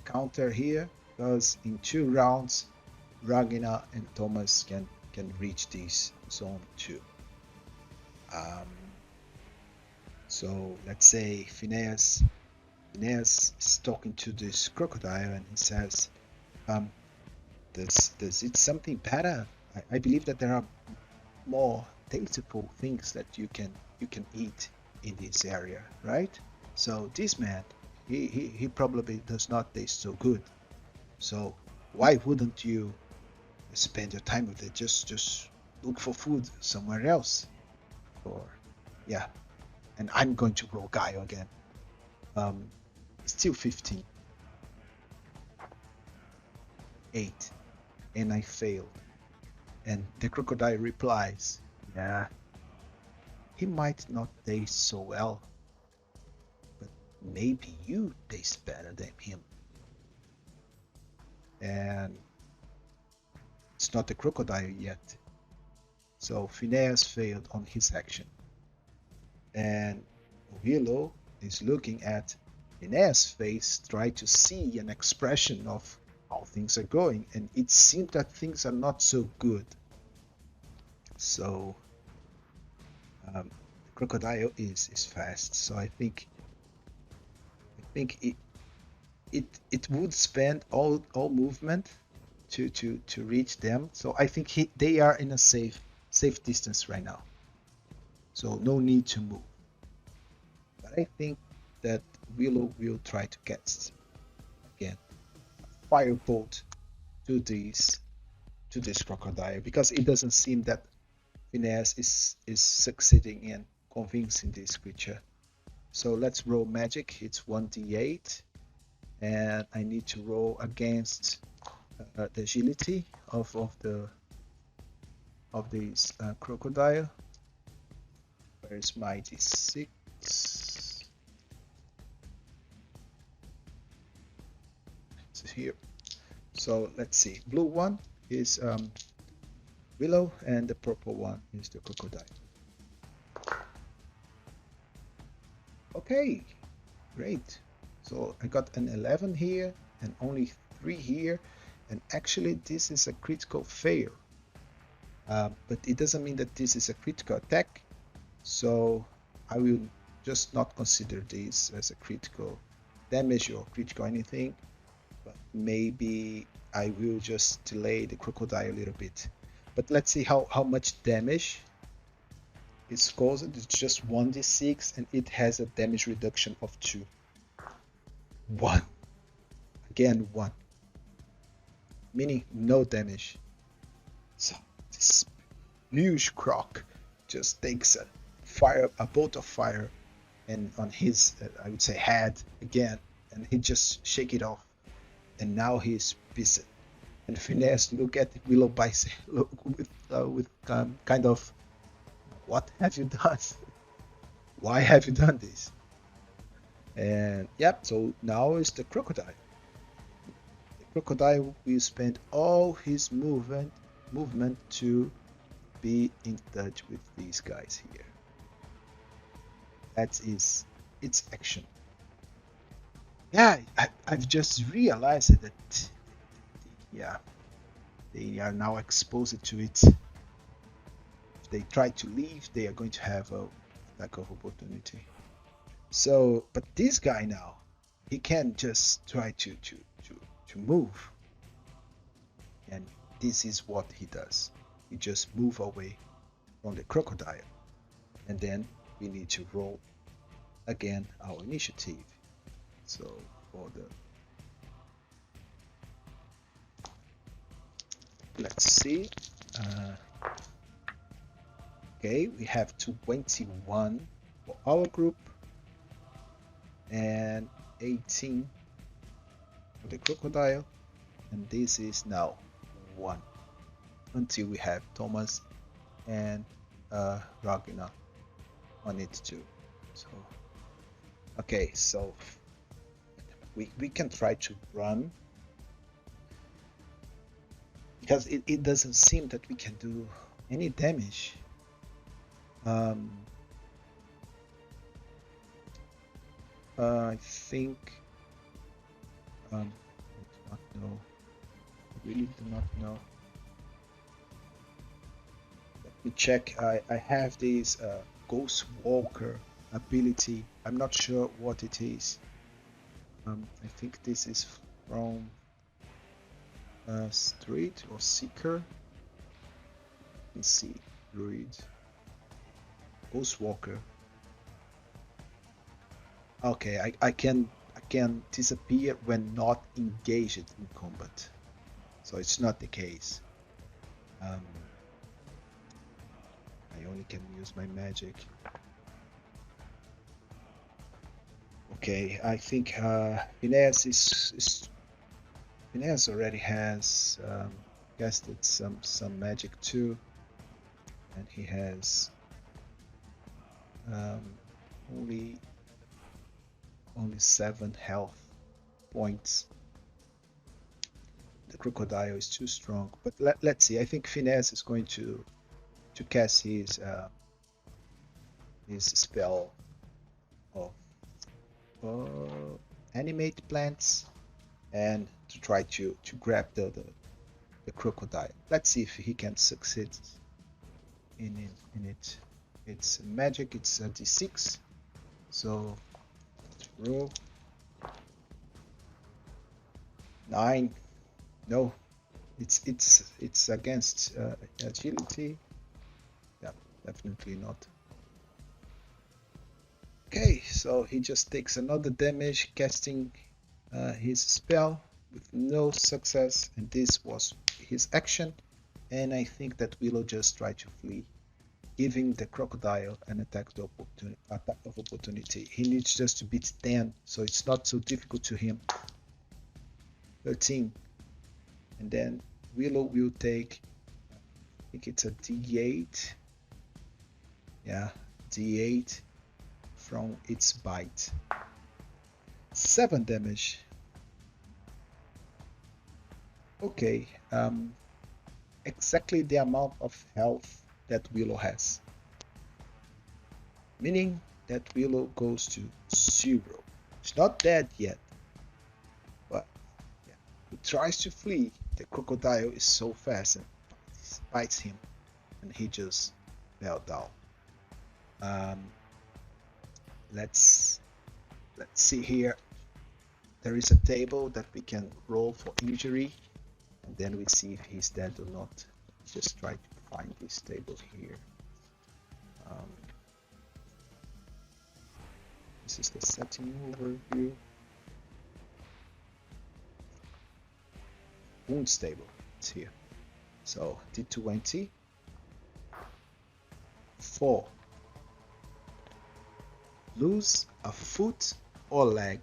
counter here, because in 2 rounds Ragnar and Thomas can reach this zone 2. So let's say Phineas is talking to this crocodile and he says, does it something better? I believe that there are more tasteful things that you can eat in this area, right? So this man, he probably does not taste so good. So why wouldn't you spend your time with it? Just look for food somewhere else. Or yeah, and I'm going to roll Gaio again. Still 15. 8. And I failed. And the crocodile replies, yeah, he might not taste so well, but maybe you taste better than him. And it's not a crocodile yet. So Phineas failed on his action. And Willow is looking at Phineas' face, trying to see an expression of how things are going, and it seems that things are not so good. So the crocodile is fast, so I think it would spend all movement to reach them. So I think they are in a safe distance right now, so no need to move. But I think that Willow will try to get again a firebolt to this crocodile, because it doesn't seem that Phineas is succeeding in convincing this creature. So let's roll magic. It's 1d8, and I need to roll against the agility of this crocodile. Where is my d6? It's here. So let's see. Blue one is Willow, and the purple one is the crocodile. Okay, great. So I got an 11 here and only 3 here, and actually this is a critical fail. But it doesn't mean that this is a critical attack, so I will just not consider this as a critical damage or critical anything, but maybe I will just delay the crocodile a little bit. But let's see how much damage it's caused. It's just 1d6, and it has a damage reduction of 2. 1. Again 1. Meaning no damage. So this huge croc just takes a bolt of fire and on his I would say head again, and he just shake it off, and now he's pissed. And Phineas look at Willow with kind of, what have you done? Why have you done this? And yep, so now is the crocodile. The crocodile will spend all his movement to be in touch with these guys here. That is its action. Yeah, I've just realized that yeah, they are now exposed to it. If they try to leave, they are going to have a lack of opportunity. So, but this guy now, he can just try to move, and this is what he does. He just move away from the crocodile, and then we need to roll again our initiative. So for the let's see. Okay, we have 21 for our group and 18 for the crocodile, and this is now 1 until we have Thomas and Ragnar on it too. So okay, so we can try to run because it doesn't seem that we can do any damage. I think I do not know. I really do not know. Let me check. I have this Ghost Walker ability. I'm not sure what it is. I think this is from Street or Seeker. Let's see. Druid. Ghost Walker. Okay, I can disappear when not engaged in combat. So it's not the case. I only can use my magic. Okay, I think Phineas already has casted some magic too, and he has only 7 health points. The crocodile is too strong, but let's see. I think Phineas is going to cast his spell of animate plants and to try to grab the crocodile. Let's see if he can succeed in it. It's magic. It's a d6. So roll 9. No, it's against agility. Yeah, definitely not. Okay, so he just takes another damage, casting his spell with no success, and this was his action. And I think that Willow just tried to flee, giving the crocodile an attack of opportunity. He needs just to beat 10, so it's not so difficult to him. 13, and then Willow will take, I think it's a d8. Yeah, d8 from its bite. 7 damage. Okay, exactly the amount of health that Willow has, meaning that Willow goes to 0. She's not dead yet, but yeah, he tries to flee. The crocodile is so fast and bites him, and he just fell down. Let's see here. There is a table that we can roll for injury, and then we see if he's dead or not. Just try to find this table here. This is the setting overview. Wounds table. It's here. So D20. 4. Lose a foot or leg.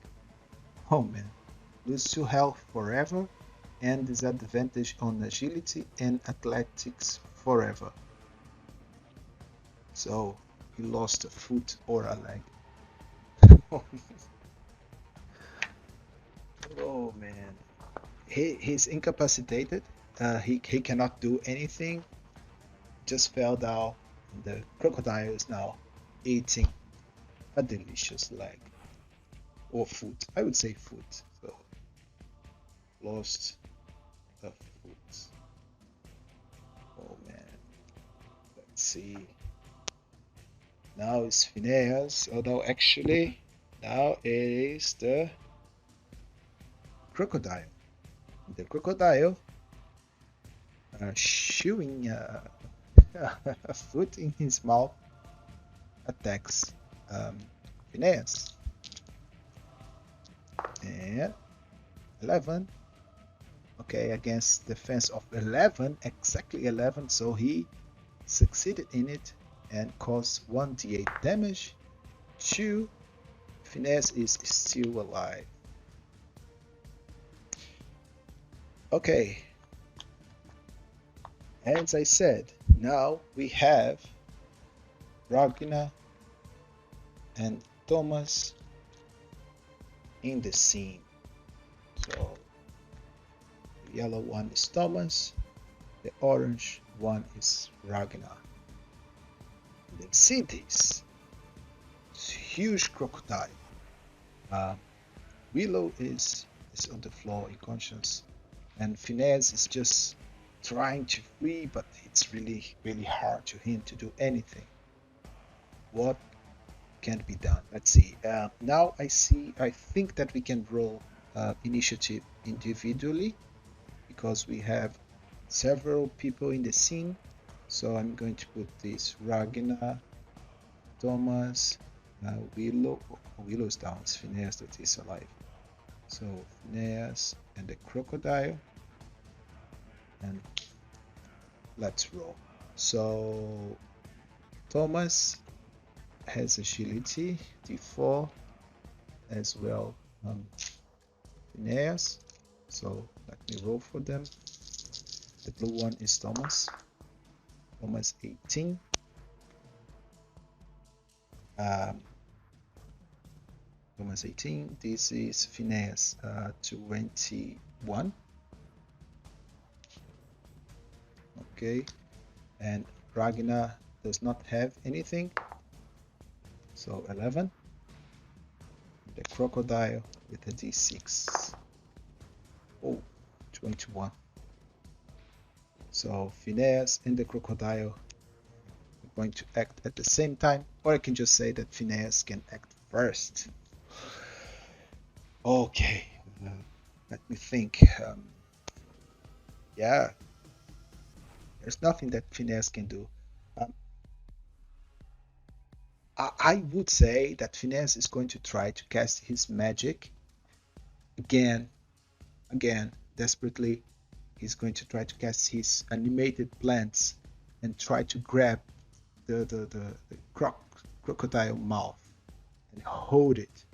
Oh man. Lose 2 health forever and disadvantage on agility and athletics forever. So he lost a foot or a leg. Oh man. He's incapacitated. He cannot do anything. Just fell down. The crocodile is now eating a delicious leg or foot. I would say foot. So lost a foot. Oh man. Let's see. Now it's Phineas. Although actually Now it is the crocodile. The crocodile chewing a foot in his mouth attacks Phineas. And 11. Okay, against defense of 11, exactly 11, so he succeeded in it and caused 1d8 damage. 2. Phineas is still alive. Okay, as I said, now we have Ragnar and Thomas in the scene. So the yellow one is Thomas, the orange one is Ragnar. And then see this huge crocodile. Willow is on the floor unconscious, and Phineas is just trying to flee, but it's really hard to him to do anything. What can be done? Let's see. Now I think that we can roll initiative individually because we have several people in the scene. So I'm going to put this Ragnar, Thomas, Willow. Willow's down. It's Phineas that is alive. So Phineas and the crocodile, and let's roll. So Thomas has agility, d4 as well. Phineas. So let me roll for them. The blue one is Thomas. Thomas 18. Thomas 18. This is Phineas 21. Okay, and Ragnar does not have anything, so 11. The crocodile with a d6. Oh, 21. So Phineas and the crocodile are going to act at the same time, or I can just say that Phineas can act first. Okay, let me think. Yeah, there's nothing that Phineas can do. I would say that Phineas is going to try to cast his magic again, desperately. He's going to try to cast his animated plants and try to grab the crocodile mouth and hold it.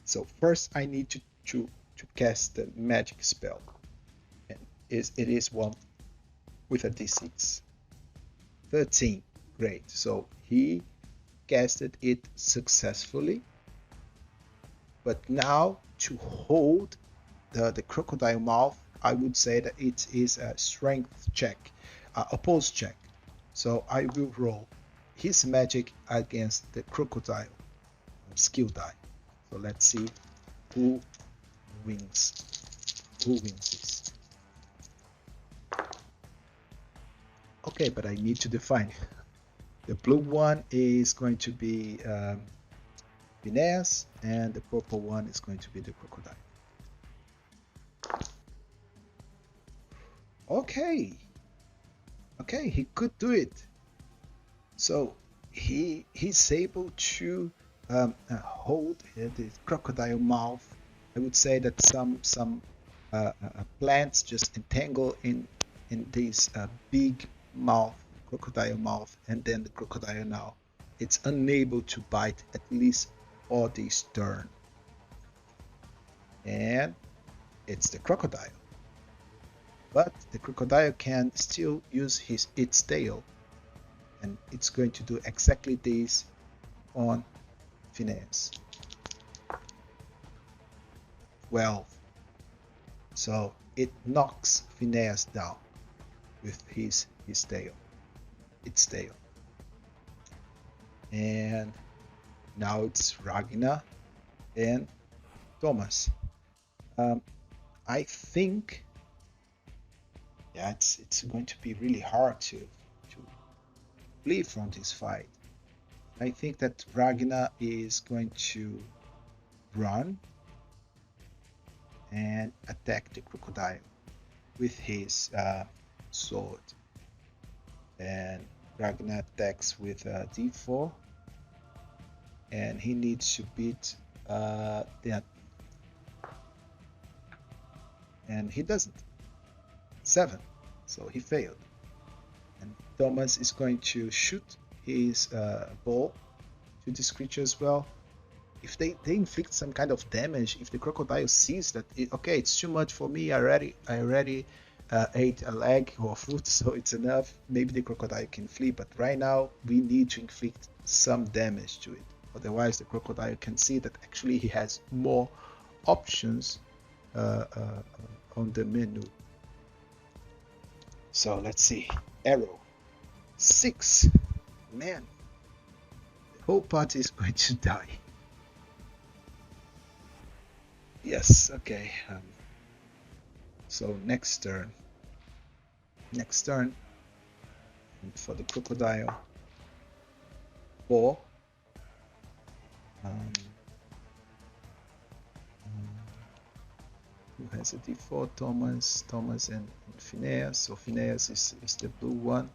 So first I need to cast the magic spell, and it is one with a d6. 13. Great. So he casted it successfully, but now to hold the crocodile mouth, I would say that it is a strength check, oppose check. So I will roll his magic against the crocodile skill die. So let's see who wins. Who wins this? Okay, but I need to define. The blue one is going to be Phineas, and the purple one is going to be the crocodile. Okay, he could do it. So he's able to hold the crocodile mouth. I would say that some plants just entangle in this big mouth, crocodile mouth, and then the crocodile now it's unable to bite at least all this turn, and it's the crocodile. But the crocodile can still use its tail, and it's going to do exactly this on Phineas. 12. So it knocks Phineas down with its tail. And now it's Ragnar and Thomas. I think, yeah, it's going to be really hard to flee from this fight. I think that Ragnar is going to run and attack the crocodile with his sword. And Ragnar attacks with a d4, and he needs to beat that, and he doesn't. 7, so he failed. And Thomas is going to shoot his ball to this creature as well. If they inflict some kind of damage, if the crocodile sees that okay, it's too much for me, I already ate a leg or a foot, so it's enough, maybe the crocodile can flee. But right now we need to inflict some damage to it, otherwise the crocodile can see that actually he has more options on the menu. So let's see. Arrow 6. Man, the whole party is going to die. Yes, okay. So next turn for the crocodile. 4. Who has a d4? Thomas and Phineas. So Phineas is the blue one.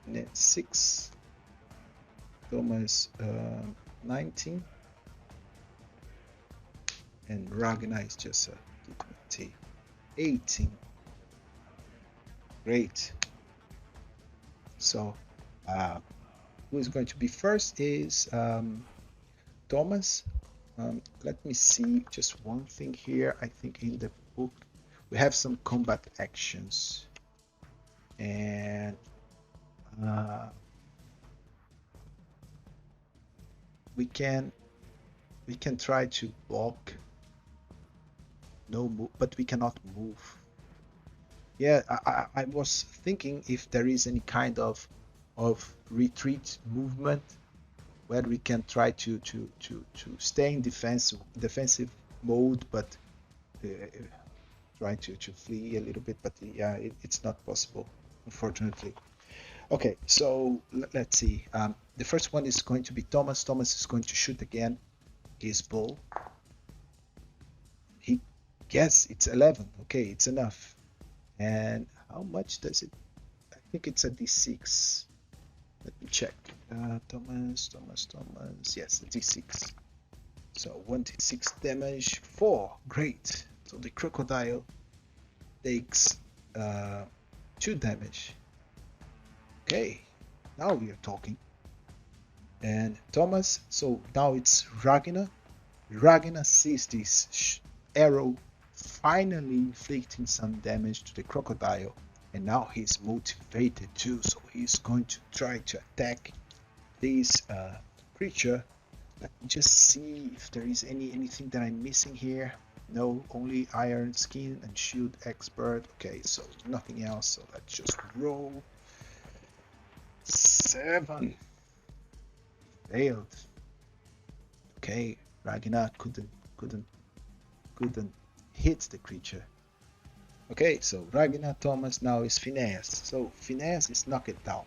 Net 6. Thomas 19. And Ragnar is just a 20. 18. Great. So who is going to be first is Thomas. Let me see just one thing here. I think in the book we have some combat actions, and we can try to block. No move, but we cannot move. Yeah, I was thinking if there is any kind of retreat movement where we can try to stay in defensive mode, but try to flee a little bit. But yeah, it's not possible, unfortunately. Okay, so let's see. The first one is going to be Thomas. Thomas is going to shoot again his bow. He guess it's 11. Okay, it's enough. And how much does it? I think it's a d6. Let me check. Thomas. Yes, a d6. So 1d6 damage. 4. Great. So the crocodile takes 2 damage. Okay, now we are talking. And Thomas. So now it's Ragnar. Ragnar sees this arrow finally inflicting some damage to the crocodile, and now he's motivated too, so he's going to try to attack this creature. Let me just see if there is anything that I'm missing here. No, only iron skin and shield expert. Okay, so nothing else, so let's just roll. 7. Failed. Okay, Ragnar couldn't hit the creature. Okay, so Ragnar, Thomas, now is Phineas. So Phineas is knocked down,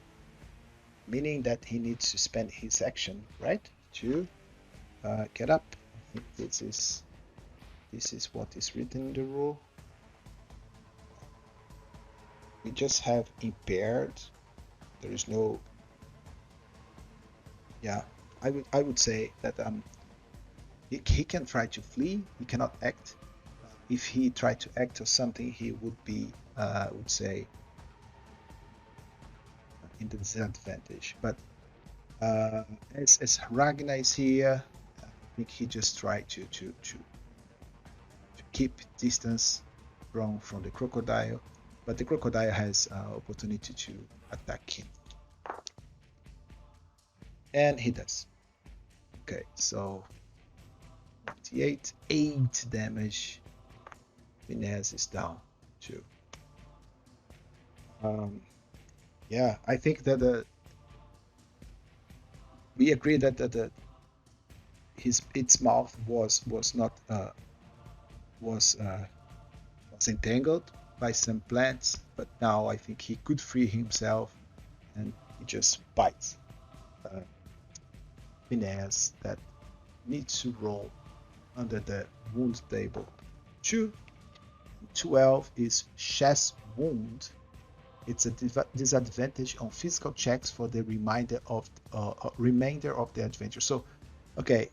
meaning that he needs to spend his action, right, to get up. I think this is what is written in the rule. We just have impaired. There is no. Yeah, I would say that he can try to flee. He cannot act. If he tried to act or something, he would be, I would say, in the disadvantage. But as Ragnar is here, I think he just tried to keep distance from the crocodile. But the crocodile has opportunity to attack him, and he does. Okay, so 8 damage. Inez is down too. Yeah, I think that we agree that its mouth was not was entangled, by some plants, but now I think he could free himself, and he just bites Phineas that needs to roll under the wound table. 12 is chest wound. It's a disadvantage on physical checks for the remainder of the adventure. So, okay,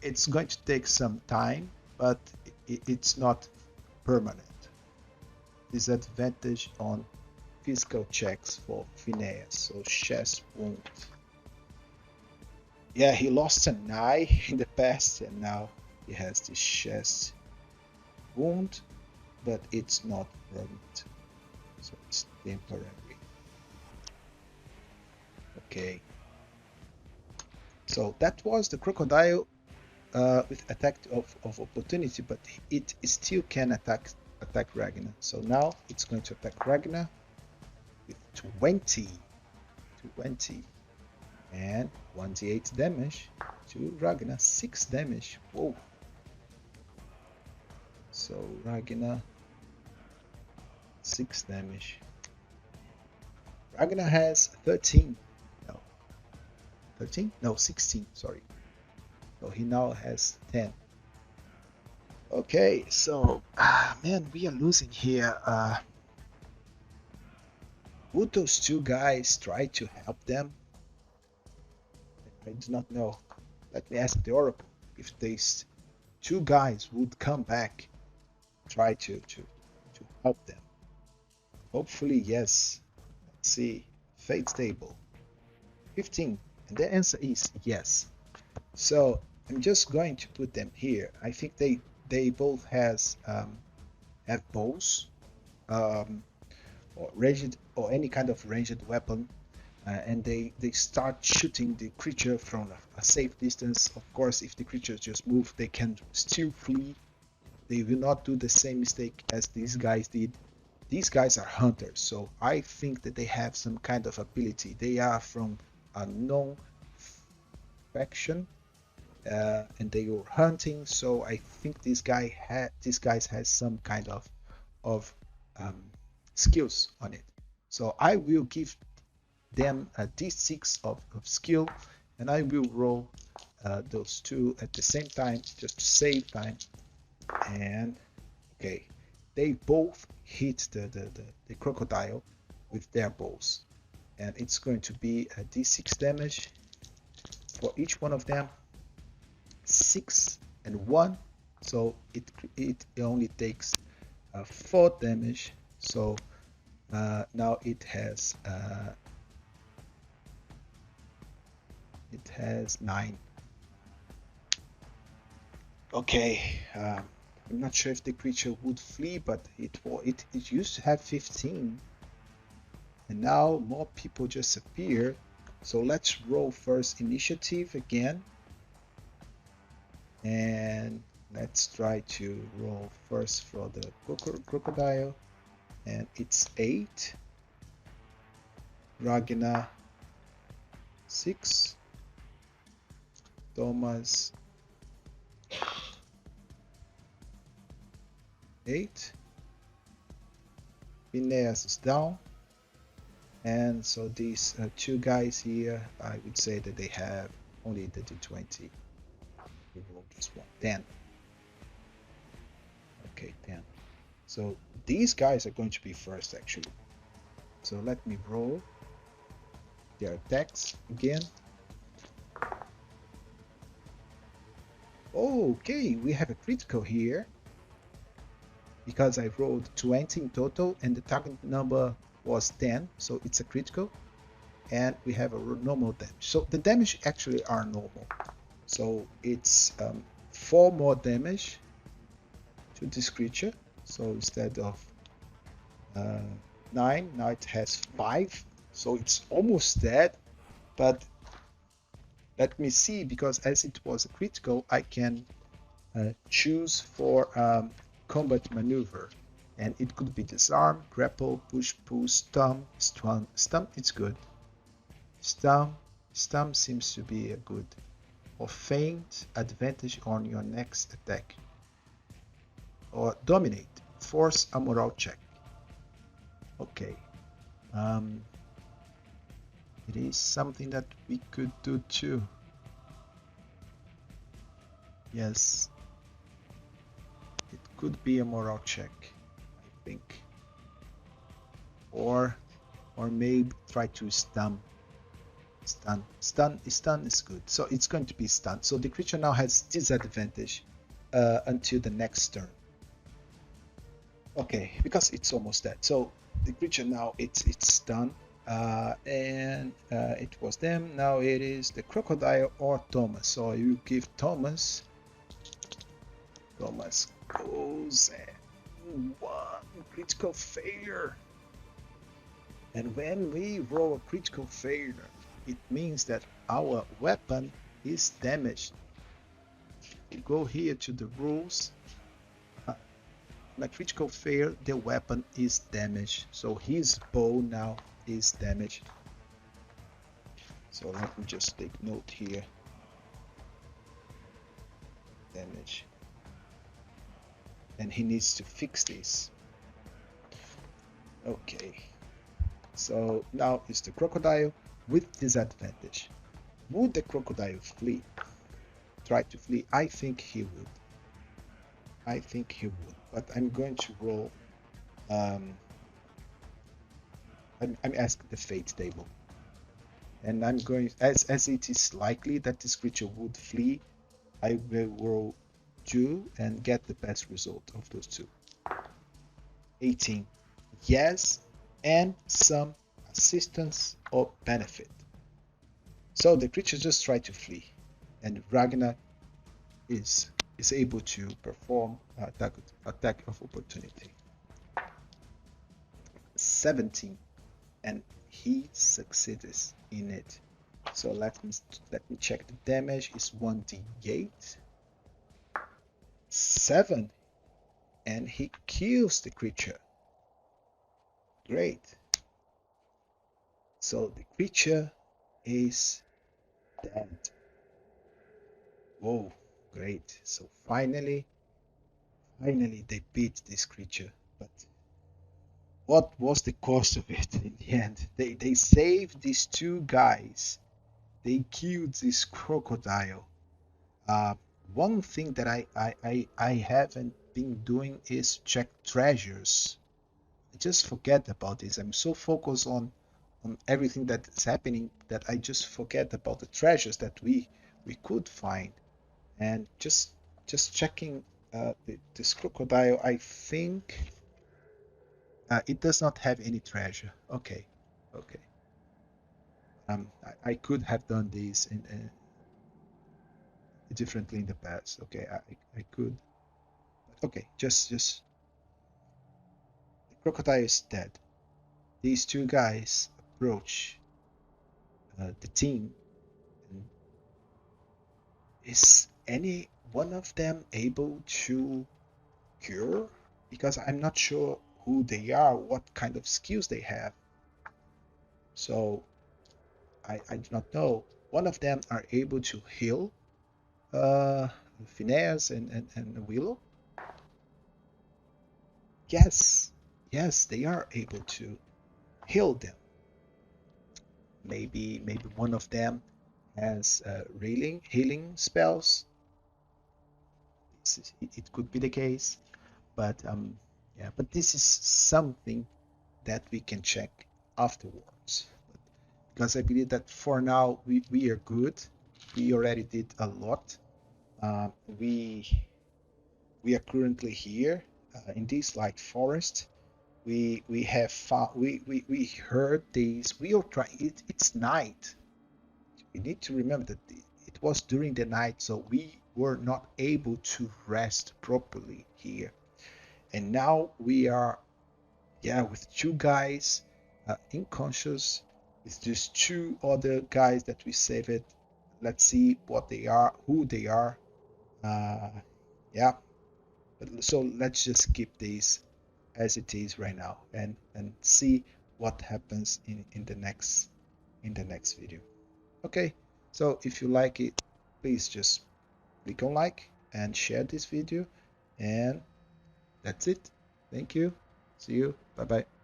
it's going to take some time, but it's not permanent. Disadvantage on physical checks for Phineas. So chest wound. Yeah, he lost an eye in the past, and now he has this chest wound, but it's not permanent, so it's temporary. Okay, so that was the crocodile with attack of opportunity, but it still can attack Ragnar. So now it's going to attack Ragnar with 20 and 1d8 damage to Ragnar. 6 damage. Whoa. So Ragnar, 6 damage. Ragnar has 13. No. 13? No, 16, sorry. So he now has 10. Okay, so man, we are losing here. Would those two guys try to help them? I do not know. Let me ask the Oracle if these two guys would come back, try to help them. Hopefully, yes. Let's see. Fate table. 15. And the answer is yes. So I'm just going to put them here. I think they both have bows, or ranged, or any kind of ranged weapon, and they start shooting the creature from a safe distance. Of course, if the creatures just move, they can still flee. They will not do the same mistake as these guys did. These guys are hunters, so I think that they have some kind of ability. They are from a known faction, and they were hunting. So I think these guys has some kind of skills on it. So I will give them a d6 of skill, and I will roll those two at the same time just to save time. And okay, they both hit the crocodile with their bows, and it's going to be a d6 damage for each one of them. 6 and 1, so it only takes 4 damage. So now it has 9. Okay, I'm not sure if the creature would flee, but it used to have 15, and now more people just appear. So let's roll first initiative again, and let's try to roll first for the crocodile, and it's 8. Ragnar 6. Thomas 8. Phineas is down, and so these two guys here, I would say that they have only the d20. We roll just one. 10. Okay, 10. So these guys are going to be first, actually. So let me roll their attacks again. Okay, we have a critical here, because I rolled 20 in total and the target number was 10, so it's a critical, and we have a normal damage. So the damage actually are normal, so it's 4 more damage to this creature. So instead of 9, now it has 5, so it's almost dead. But let me see, because as it was a critical, I can choose for combat maneuver, and it could be disarm, grapple, push, pull, stun. It's good. Stun seems to be a good, or feint, advantage on your next attack, or dominate, force a morale check. Okay. Um, it is something that we could do too. Yes, it could be a morale check, I think, or maybe try to stun. Stun is good. So it's going to be stun. So the creature now has disadvantage until the next turn. Okay, because it's almost dead. So the creature now it's done. And it was them. Now it is the crocodile or Thomas. So you give Thomas. Thomas goes and one critical failure. And when we roll a critical failure, it means that our weapon is damaged. We go here to the rules. On a critical failure, the weapon is damaged. So his bow now is damaged. So let me just take note here. Damage. And he needs to fix this. Okay. So now it's the crocodile with disadvantage. Would the crocodile flee? Try to flee? I think he would. I think he would. But I'm going to roll. I'm asking the fate table. And I'm going, as it is likely that this creature would flee, I will roll 2 and get the best result of those two. 18. Yes, and some assistance or benefit. So the creature just tried to flee, and Ragnar is able to perform attack of opportunity. 17, and he succeeds in it. So let me check the damage. Is 1d8. 7, and he kills the creature. Great. So the creature is dead. Whoa, great. So finally they beat this creature. But what was the cost of it in the end? They saved these two guys. They killed this crocodile. One thing that I haven't been doing is check treasures. I just forget about this. I'm so focused on everything that is happening that I just forget about the treasures that we could find. And just checking this crocodile, I think it does not have any treasure. Okay, okay. I could have done this differently in the past. Okay, I could. But okay, just the crocodile is dead. These two guys approach the team. And is any one of them able to cure? Because I'm not sure who they are, what kind of skills they have. So I do not know. One of them are able to heal Phineas and Willow. Yes, yes, they are able to heal them. Maybe one of them has healing spells. It could be the case, but yeah. But this is something that we can check afterwards, because I believe that for now we are good. We already did a lot. We are currently here in this light forest. We have found, we heard these. We are trying. It's night. We need to remember that it was during the night, so we were not able to rest properly here. And now we are, yeah, with two guys unconscious, with just two other guys that we saved. Let's see what they are, who they are. Yeah, so let's just keep this as it is right now and see what happens in the next video. Okay, so if you like it, please just click on like and share this video, and that's it. Thank you. See you. Bye bye.